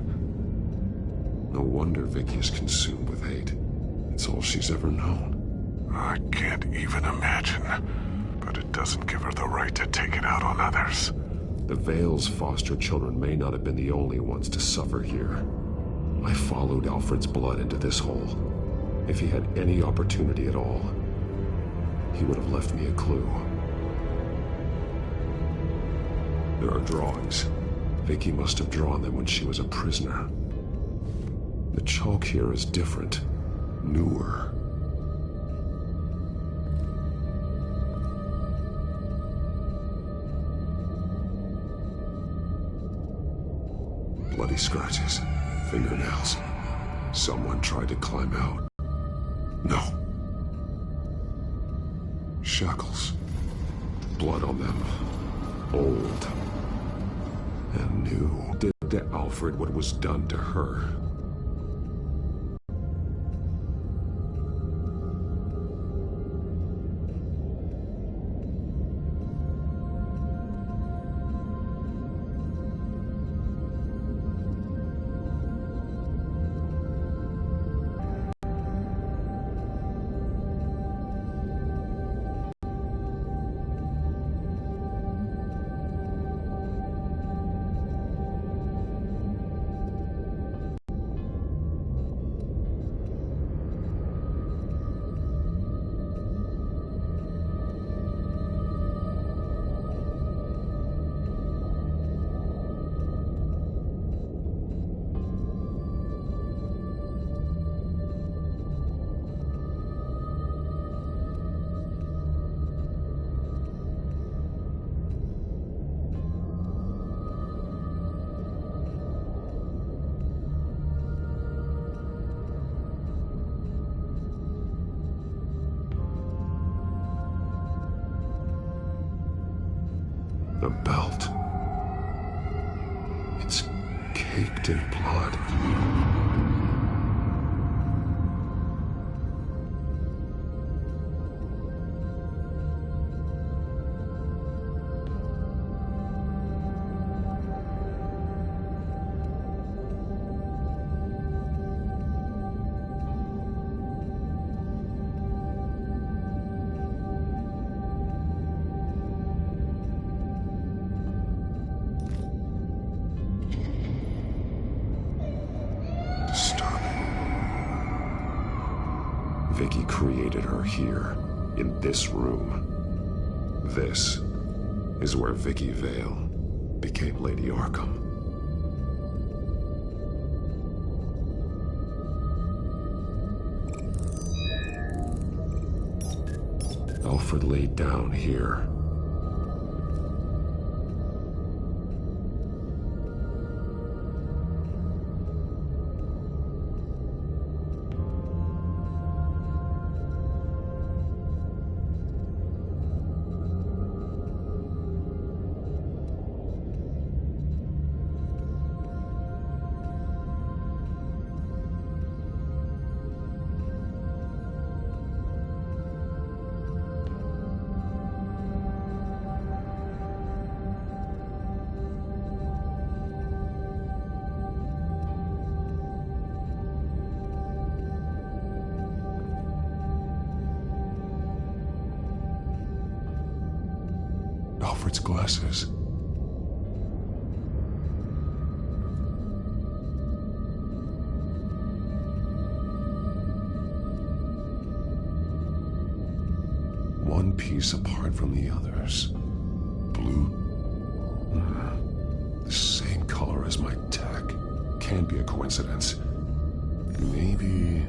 No wonder Vicky is consumed with hate. It's all she's ever known. I can't even imagine. But it doesn't give her the right to take it out on others. The Vale's foster children may not have been the only ones to suffer here. I followed Alfred's blood into this hole. If he had any opportunity at all, he would have left me a clue. There are drawings. Vicky must have drawn them when she was a prisoner. The chalk here is different, newer. Bloody scratches, fingernails. Someone tried to climb out. No. Shackles. Blood on them. Old. And new. Did to Alfred what was done to her. The belt. It's caked in blood. Vicky created her here, in this room. This is where Vicky Vale became Lady Arkham. Alfred laid down here. Alfred's glasses. piece apart from the others. Blue? The same color as my tech. Can't be a coincidence. Maybe...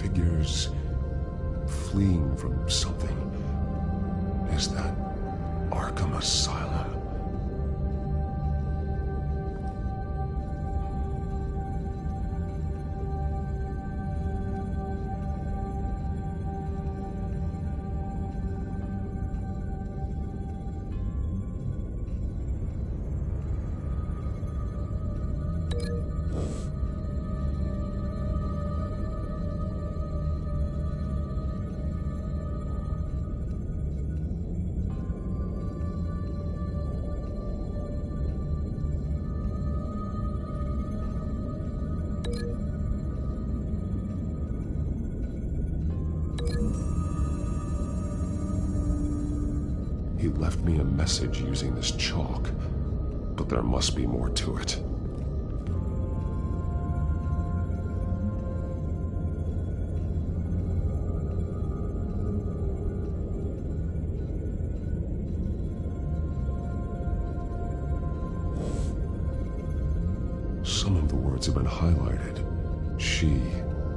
figures fleeing from something. Is that Arkham Asylum? He left me a message using this chalk, but there must be more to it. Some of the words have been highlighted. She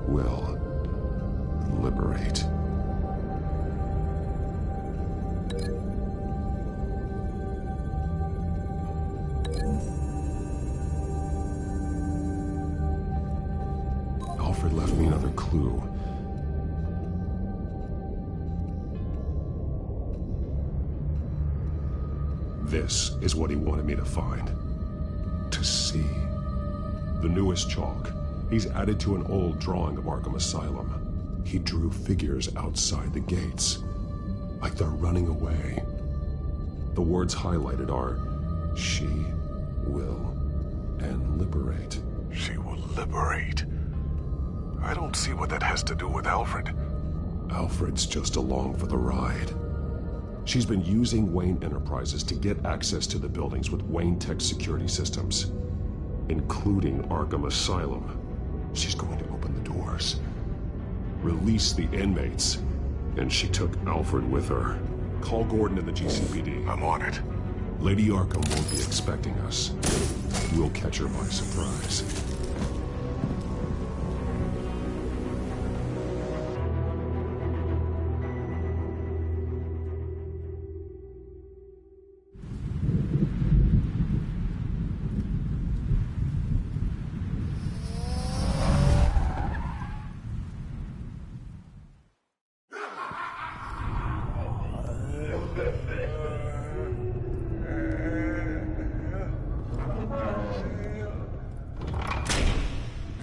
will liberate. Alfred left me another clue. This is what he wanted me to find. To see. The newest chalk. He's added to an old drawing of Arkham Asylum. He drew figures outside the gates. Like they're running away. The words highlighted are, she will and liberate. She will liberate? I don't see what that has to do with Alfred. Alfred's just along for the ride. She's been using Wayne Enterprises to get access to the buildings with Wayne Tech security systems, including Arkham Asylum. She's going to open the doors, release the inmates, and she took Alfred with her. Call Gordon and the GCPD. I'm on it. Lady Arkham won't be expecting us. We'll catch her by surprise.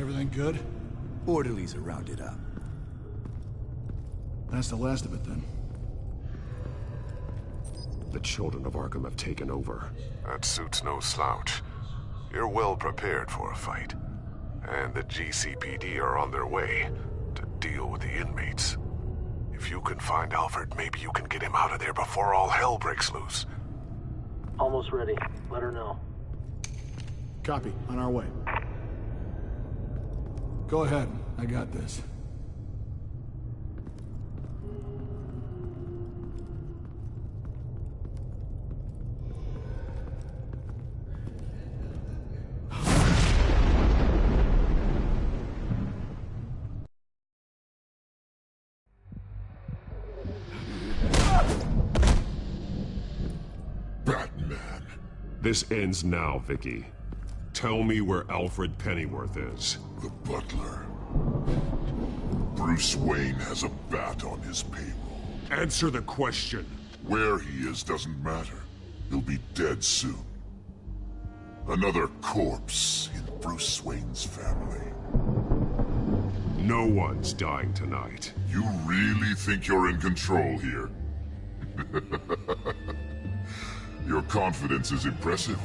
Everything good? Orderlies are rounded up. That's the last of it, then. The children of Arkham have taken over. That suit's no slouch. You're well prepared for a fight. And the GCPD are on their way to deal with the inmates. If you can find Alfred, maybe you can get him out of there before all hell breaks loose. Almost ready. Let her know. Copy. On our way. Go ahead. I got this. Batman. This ends now, Vicky. Tell me where Alfred Pennyworth is. The butler. Bruce Wayne has a bat on his payroll. Answer the question. Where he is doesn't matter. He'll be dead soon. Another corpse in Bruce Wayne's family. No one's dying tonight. You really think you're in control here? Your confidence is impressive,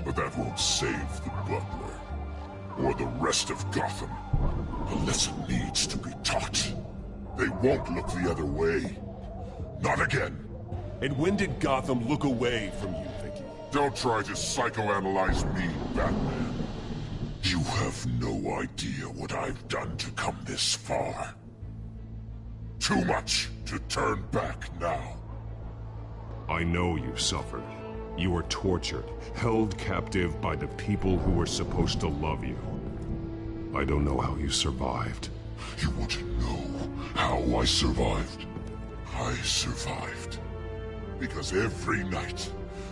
but that won't save the Butler, or the rest of Gotham. A lesson needs to be taught. They won't look the other way. Not again. And when did Gotham look away from you, Vicky? Don't try to psychoanalyze me, Batman. You have no idea what I've done to come this far. Too much to turn back now. I know you suffered. You were tortured, held captive by the people who were supposed to love you. I don't know how you survived. You want to know how I survived? I survived because every night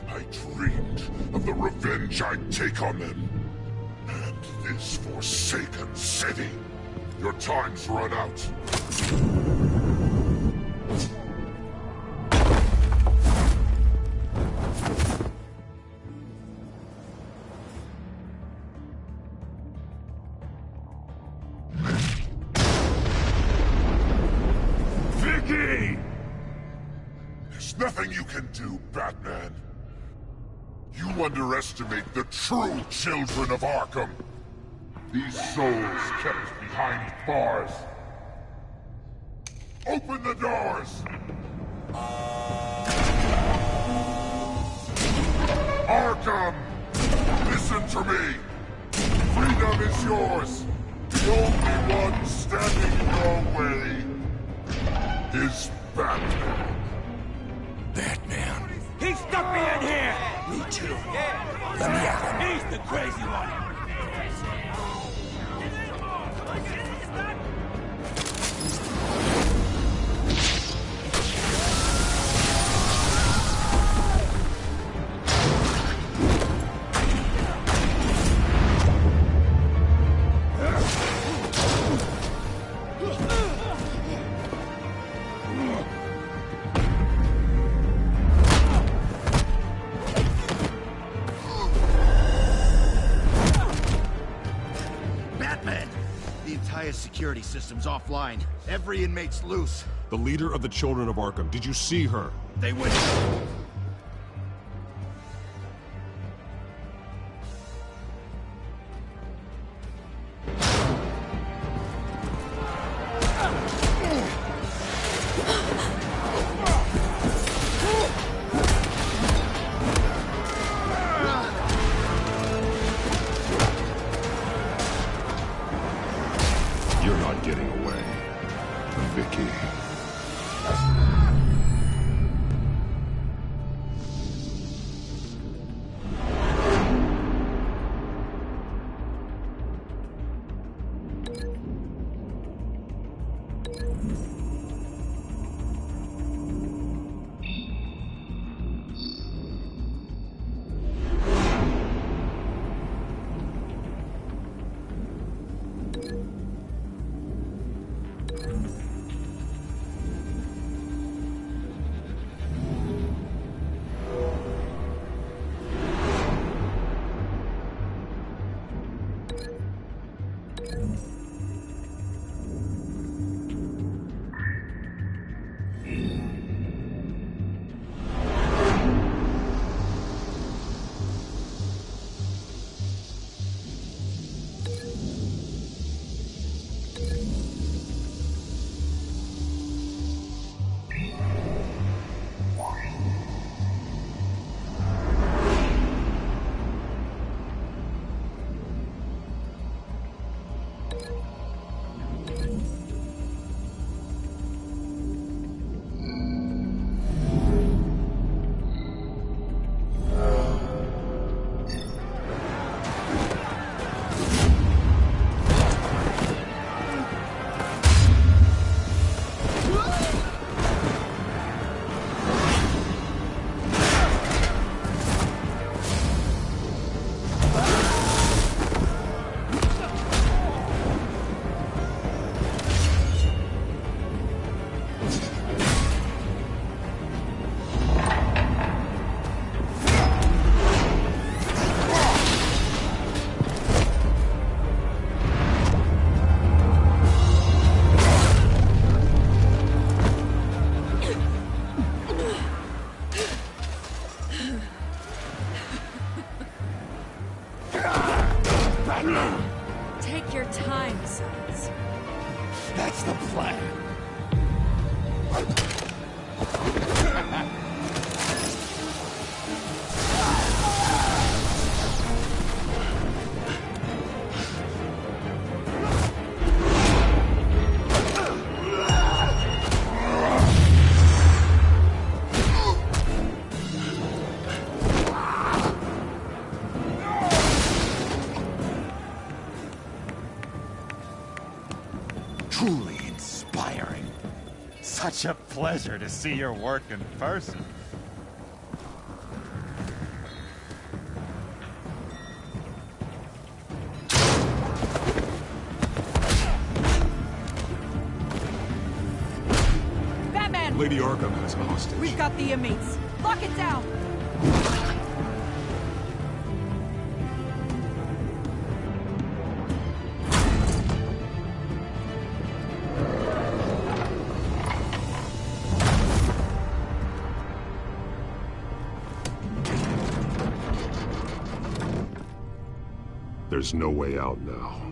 I dreamed of the revenge I'd take on them. And this forsaken city. Your time's run out. Vicky! There's nothing you can do, Batman. You underestimate the true children of Arkham. These souls kept behind bars. Open the doors! Arkham! Listen to me! Freedom is yours! The only one standing in your way is Batman. Batman. He stuck me in here! Me too. Let me out. He's the crazy one. Security system's offline. Every inmate's loose. The leader of the Children of Arkham. Did you see her? They went... You're not getting away, Vicky. Take your time, sons. That's the plan. Truly inspiring. Such a pleasure to see your work in person. Batman! Lady Arkham has a hostage. We've got the inmates. Lock it down! There's no way out now.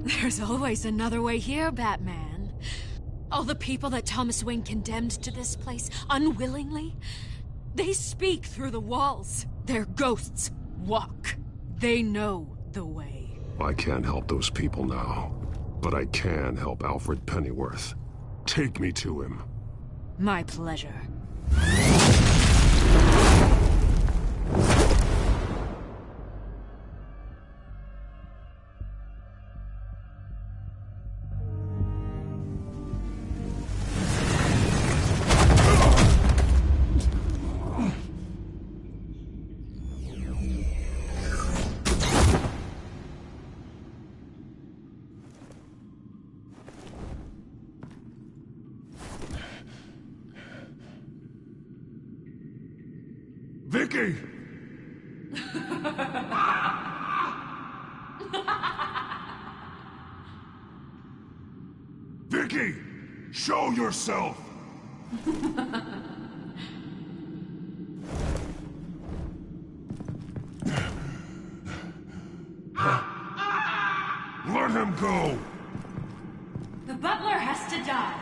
There's always another way here, Batman. All the people that Thomas Wayne condemned to this place unwillingly, they speak through the walls. Their ghosts walk. They know the way. I can't help those people now, but I can help Alfred Pennyworth. Take me to him. My pleasure. Vicky! Vicky! Show yourself! Let him go! The butler has to die.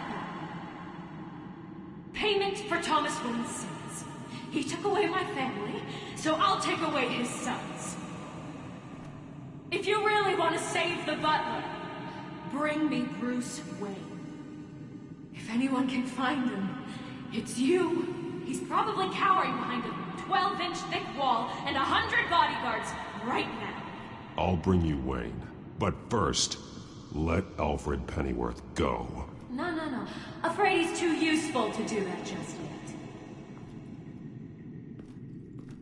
Payment for Thomas Wayne's sins. He took away my family, so I'll take away his sons. If you really want to save the butler, bring me Bruce Wayne. If anyone can find him, it's you. He's probably cowering behind a 12-inch thick wall and 100 bodyguards right now. I'll bring you Wayne. But first, let Alfred Pennyworth go. No. Afraid he's too useful to do that just yet.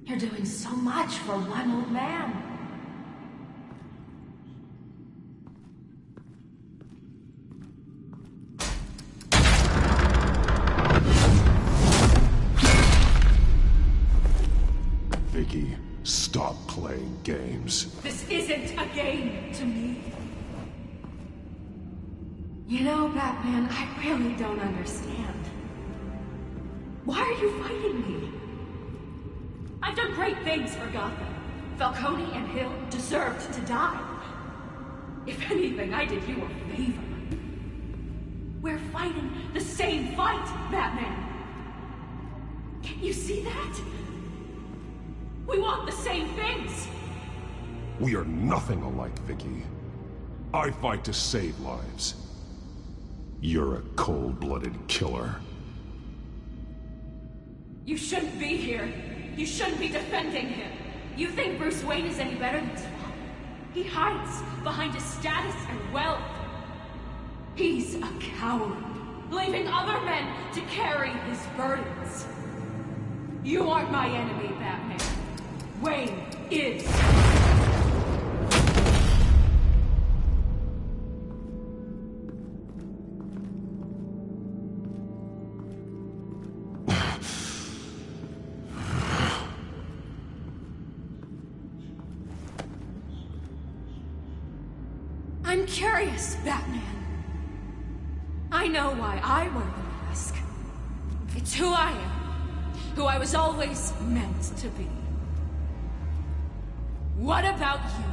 You're doing so much for one old man. Vicky, stop playing games. This isn't a game to me. You know, Batman, I really don't understand. Why are you fighting me? I've done great things for Gotham. Falcone and Hill deserved to die. If anything, I did you a favor. We're fighting the same fight, Batman. Can't you see that? We want the same things. We are nothing alike, Vicky. I fight to save lives. You're a cold-blooded killer. You shouldn't be here. You shouldn't be defending him. You think Bruce Wayne is any better than his father? He hides behind his status and wealth. He's a coward, leaving other men to carry his burdens. You aren't my enemy, Batman. Wayne is. I'm curious, Batman. I know why I wear the mask. It's who I am. Who I was always meant to be. What about you?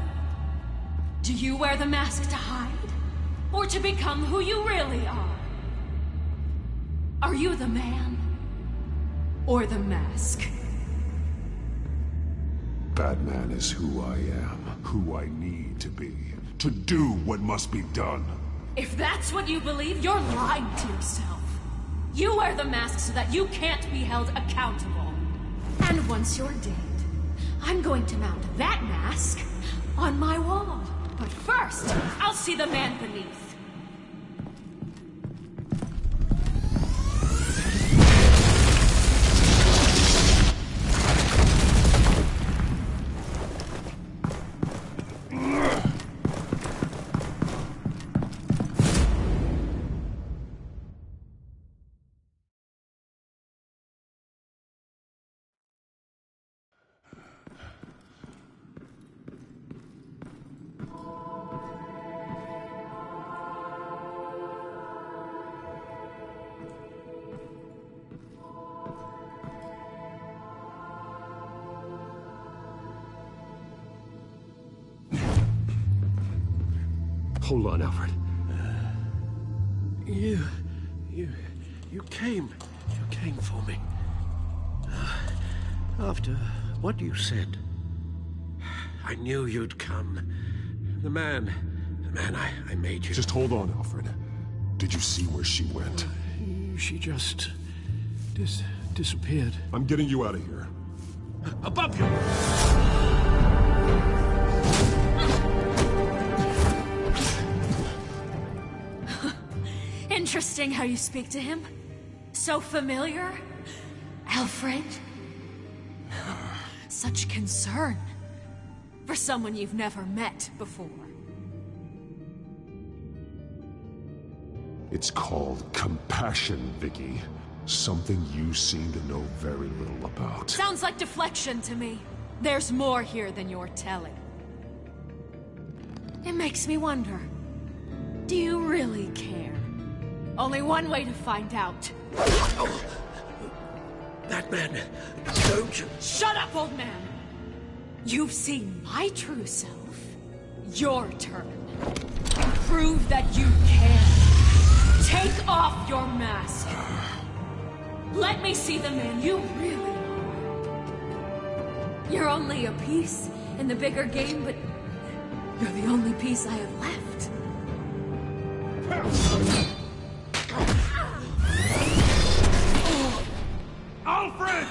Do you wear the mask to hide? Or to become who you really are? Are you the man? Or the mask? Batman is who I am, who I need to be, to do what must be done. If that's what you believe, you're lying to yourself. You wear the mask so that you can't be held accountable. And once you're dead, I'm going to mount that mask on my wall. But first, I'll see the man beneath. Hold on, Alfred. You came for me. After what you said, I knew you'd come. The man I made you. Just hold on, Alfred. Did you see where she went? She just disappeared. I'm getting you out of here. Above you! Interesting how you speak to him. So familiar. Alfred. Such concern. For someone you've never met before. It's called compassion, Vicky. Something you seem to know very little about. Sounds like deflection to me. There's more here than you're telling. It makes me wonder. Do you really care? Only one way to find out. Batman, don't you... Shut up, old man! You've seen my true self. Your turn. Prove that you can. Take off your mask. Let me see the man you really are. You're only a piece in the bigger game, but you're the only piece I have left. Alfred!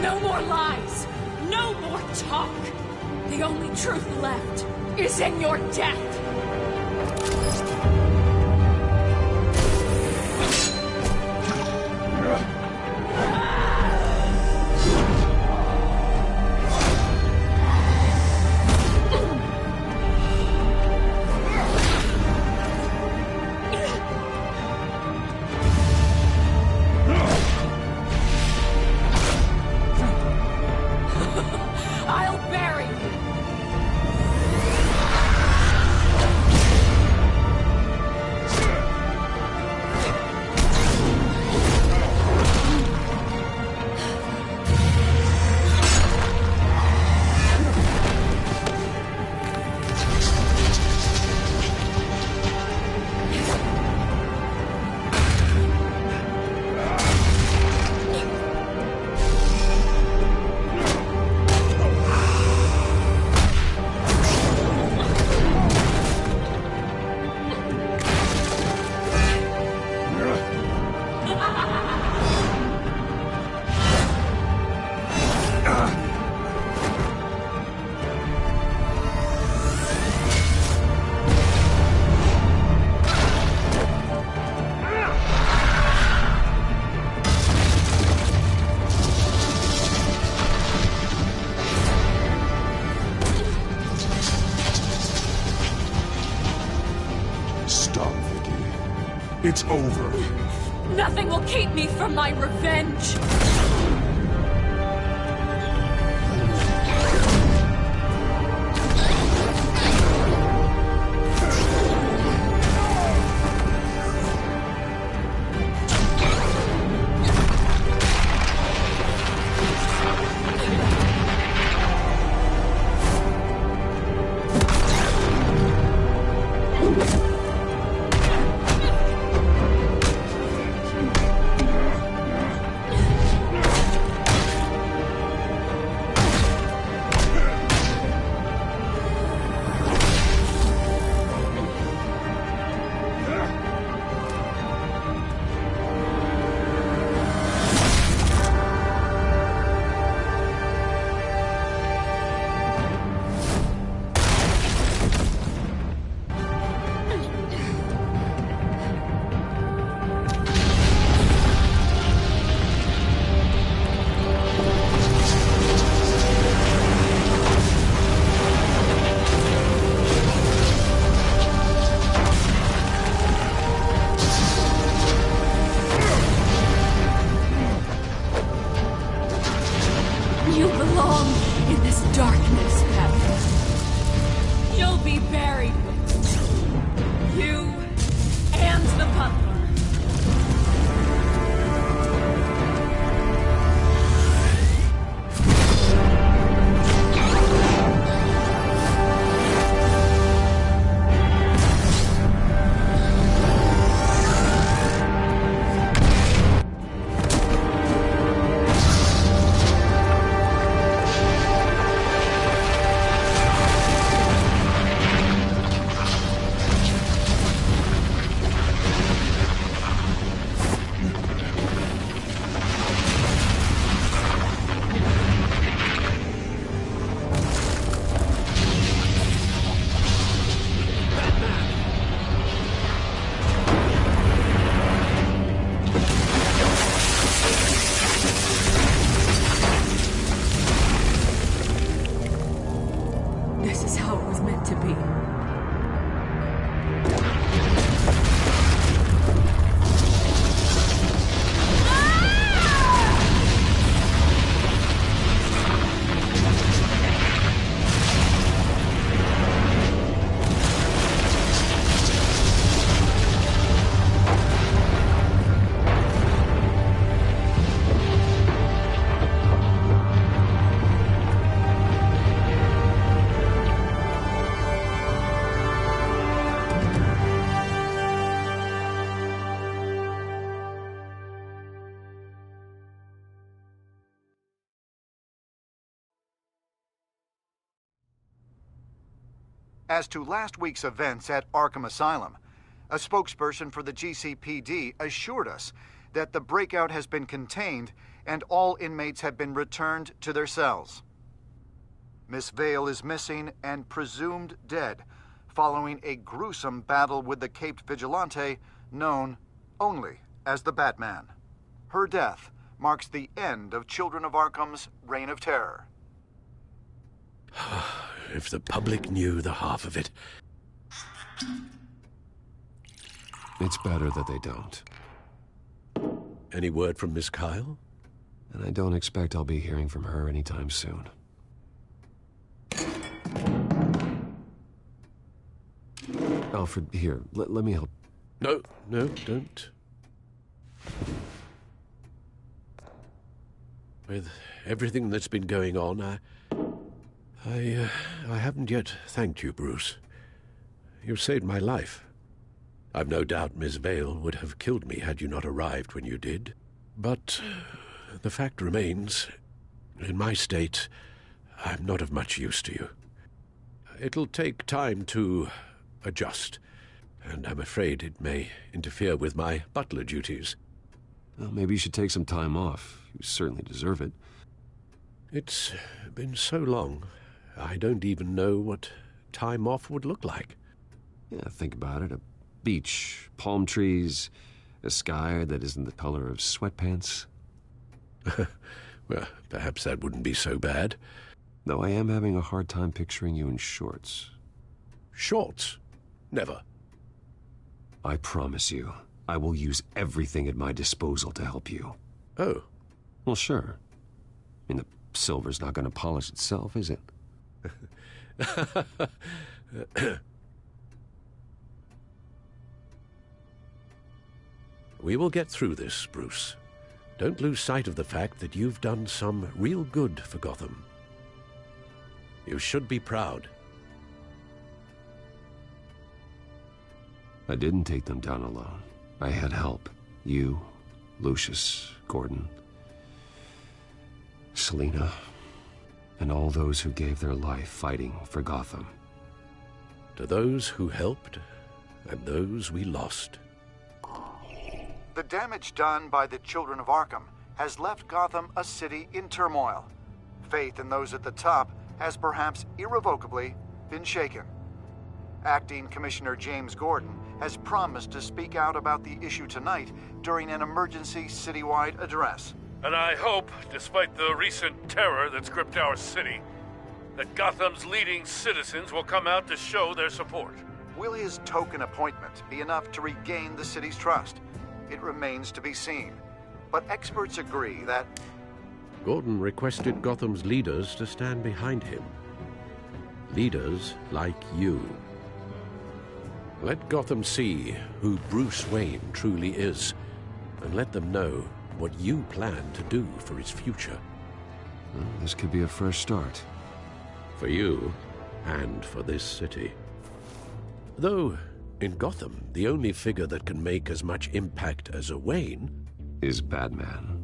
No more lies! No more talk! The only truth left is in your death! It's over. Nothing will keep me from my revenge. be buried with you and the butler. This is how it was meant to be. As to last week's events at Arkham Asylum, a spokesperson for the GCPD assured us that the breakout has been contained and all inmates have been returned to their cells. Miss Vale is missing and presumed dead following a gruesome battle with the caped vigilante known only as the Batman. Her death marks the end of Children of Arkham's reign of terror. If the public knew the half of it. It's better that they don't. Any word from Miss Kyle? And I don't expect I'll be hearing from her anytime soon. Alfred, here, let me help. No, don't. With everything that's been going on, I haven't yet thanked you, Bruce. You saved my life. I've no doubt Miss Vale would have killed me had you not arrived when you did. But the fact remains, in my state, I'm not of much use to you. It'll take time to adjust, and I'm afraid it may interfere with my butler duties. Well, maybe you should take some time off. You certainly deserve it. It's been so long, I don't even know what time off would look like. Yeah, think about it. A beach, palm trees, a sky that isn't the color of sweatpants. Well, perhaps that wouldn't be so bad. Though I am having a hard time picturing you in shorts. Shorts? Never. I promise you, I will use everything at my disposal to help you. Oh. Well, sure. I mean, the silver's not going to polish itself, is it? We will get through this, Bruce. Don't lose sight of the fact that you've done some real good for Gotham. You should be proud. I didn't take them down alone. I had help. You, Lucius, Gordon, Selina, and all those who gave their life fighting for Gotham. To those who helped, and those we lost. The damage done by the Children of Arkham has left Gotham a city in turmoil. Faith in those at the top has perhaps irrevocably been shaken. Acting Commissioner James Gordon has promised to speak out about the issue tonight during an emergency citywide address. And I hope, despite the recent terror that's gripped our city, that Gotham's leading citizens will come out to show their support. Will his token appointment be enough to regain the city's trust? It remains to be seen. But experts agree that... Gordon requested Gotham's leaders to stand behind him. Leaders like you. Let Gotham see who Bruce Wayne truly is, and let them know what you plan to do for its future. Well, this could be a fresh start. For you, and for this city. Though, in Gotham, the only figure that can make as much impact as a Wayne is Batman.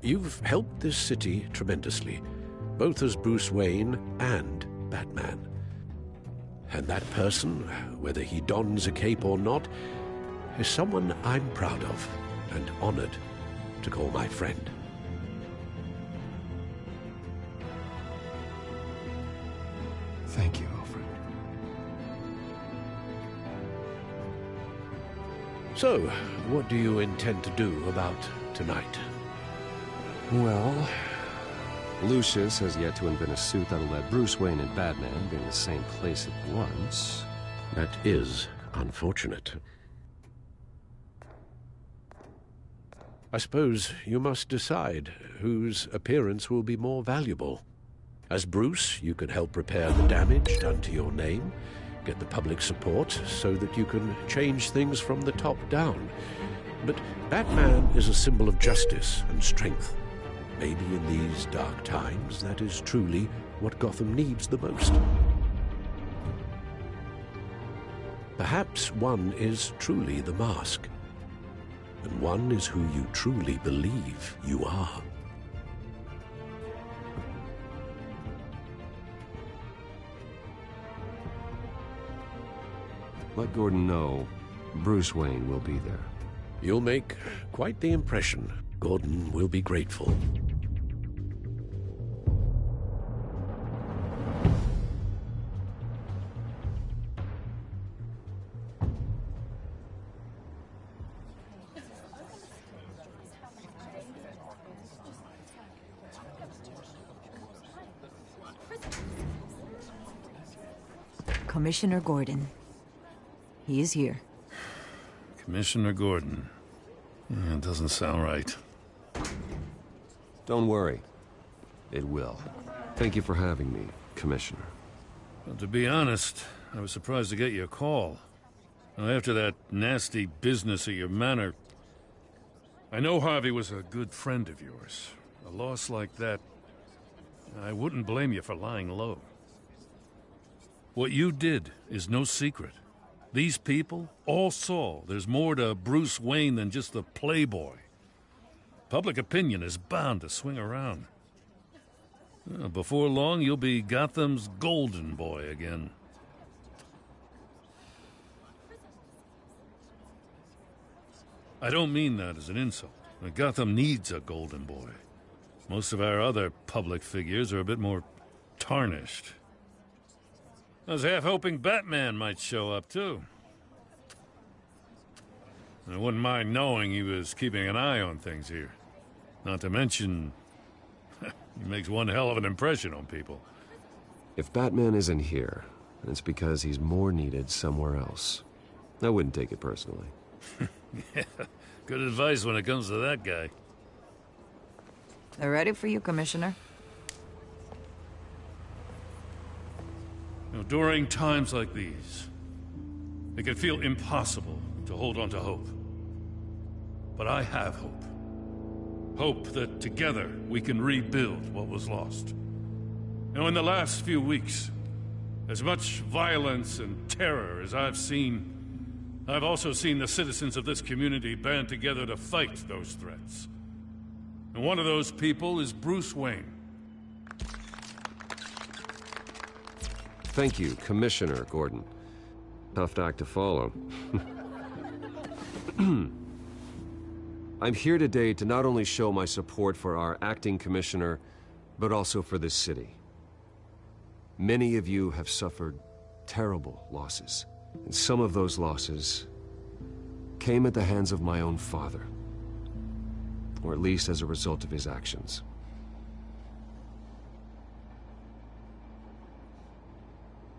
You've helped this city tremendously, both as Bruce Wayne and Batman. And that person, whether he dons a cape or not, is someone I'm proud of and honored to call my friend. Thank you, Alfred. So, what do you intend to do about tonight? Well, Lucius has yet to invent a suit that'll let Bruce Wayne and Batman be in the same place at once. That is unfortunate. I suppose you must decide whose appearance will be more valuable. As Bruce, you can help repair the damage done to your name, get the public support so that you can change things from the top down. But Batman is a symbol of justice and strength. Maybe in these dark times, that is truly what Gotham needs the most. Perhaps one is truly the mask, and one is who you truly believe you are. Let Gordon know Bruce Wayne will be there. You'll make quite the impression. Gordon will be grateful. Commissioner Gordon. He is here. Commissioner Gordon. It doesn't sound right. Don't worry. It will. Thank you for having me, Commissioner. Well, to be honest, I was surprised to get your call. Now, after that nasty business at your manor, I know Harvey was a good friend of yours. A loss like that, I wouldn't blame you for lying low. What you did is no secret. These people all saw there's more to Bruce Wayne than just the playboy. Public opinion is bound to swing around. Before long, you'll be Gotham's golden boy again. I don't mean that as an insult. Gotham needs a golden boy. Most of our other public figures are a bit more tarnished. I was half hoping Batman might show up, too. I wouldn't mind knowing he was keeping an eye on things here. Not to mention, he makes one hell of an impression on people. If Batman isn't here, it's because he's more needed somewhere else. I wouldn't take it personally. Yeah, good advice when it comes to that guy. They're ready for you, Commissioner. During times like these, it can feel impossible to hold on to hope. But I have hope. Hope that together we can rebuild what was lost. In the last few weeks, as much violence and terror as I've seen, I've also seen the citizens of this community band together to fight those threats. And one of those people is Bruce Wayne. Thank you, Commissioner Gordon. Tough act to follow. I'm here today to not only show my support for our acting commissioner, but also for this city. Many of you have suffered terrible losses, and some of those losses came at the hands of my own father, or at least as a result of his actions.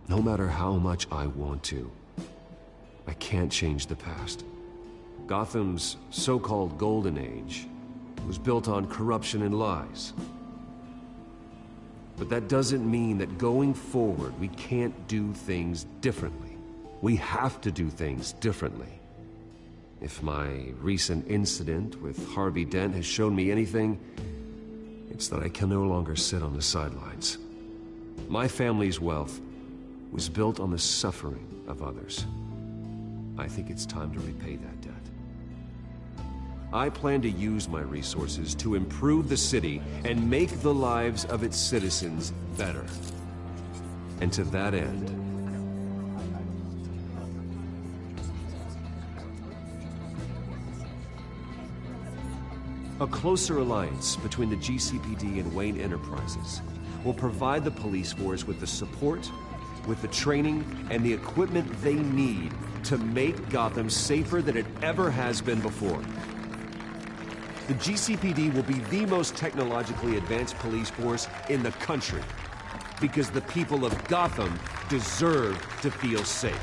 No matter how much I want to, I can't change the past. Gotham's so-called Golden Age was built on corruption and lies. But that doesn't mean that going forward we can't do things differently. We have to do things differently. If my recent incident with Harvey Dent has shown me anything, it's that I can no longer sit on the sidelines. My family's wealth was built on the suffering of others. I think it's time to repay that debt. I plan to use my resources to improve the city and make the lives of its citizens better. And to that end, a closer alliance between the GCPD and Wayne Enterprises will provide the police force with the support, with the training, and the equipment they need to make Gotham safer than it ever has been before. The GCPD will be the most technologically advanced police force in the country, because the people of Gotham deserve to feel safe.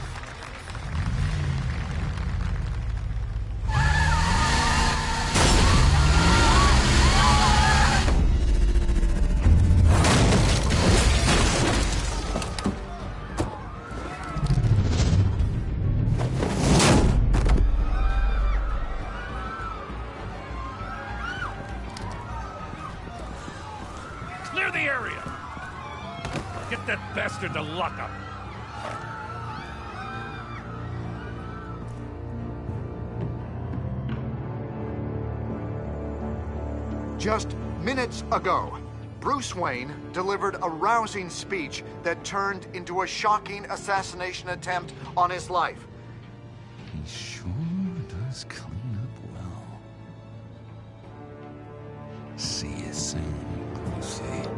Clear the area! Get that bastard to lock up! Just minutes ago, Bruce Wayne delivered a rousing speech that turned into a shocking assassination attempt on his life. He sure does clean up well. See you soon, Brucey.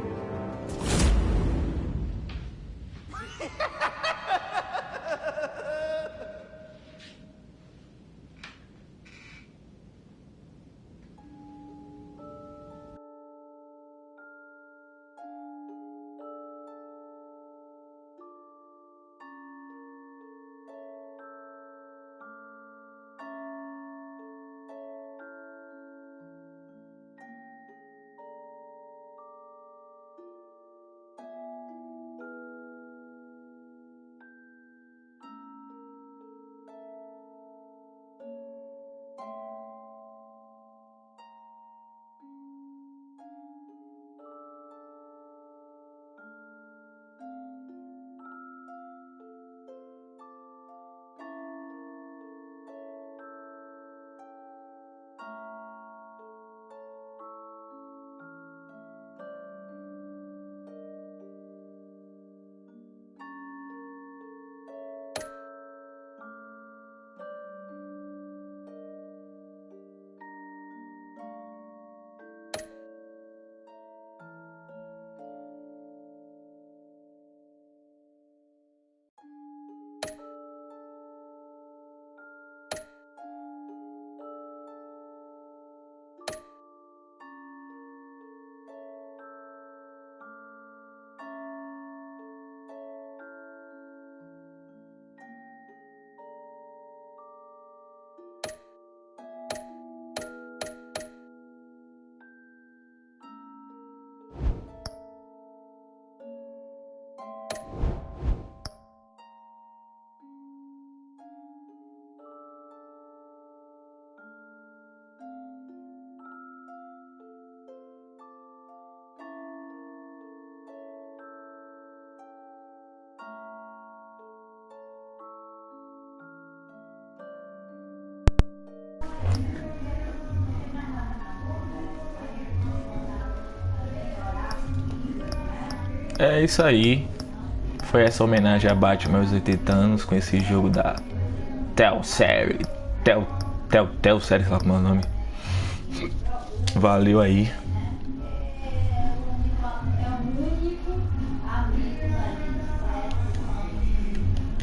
É isso aí. Foi essa homenagem a Batman aos 80 anos com esse jogo da Telltale Série, sei lá como é o nome. Valeu aí.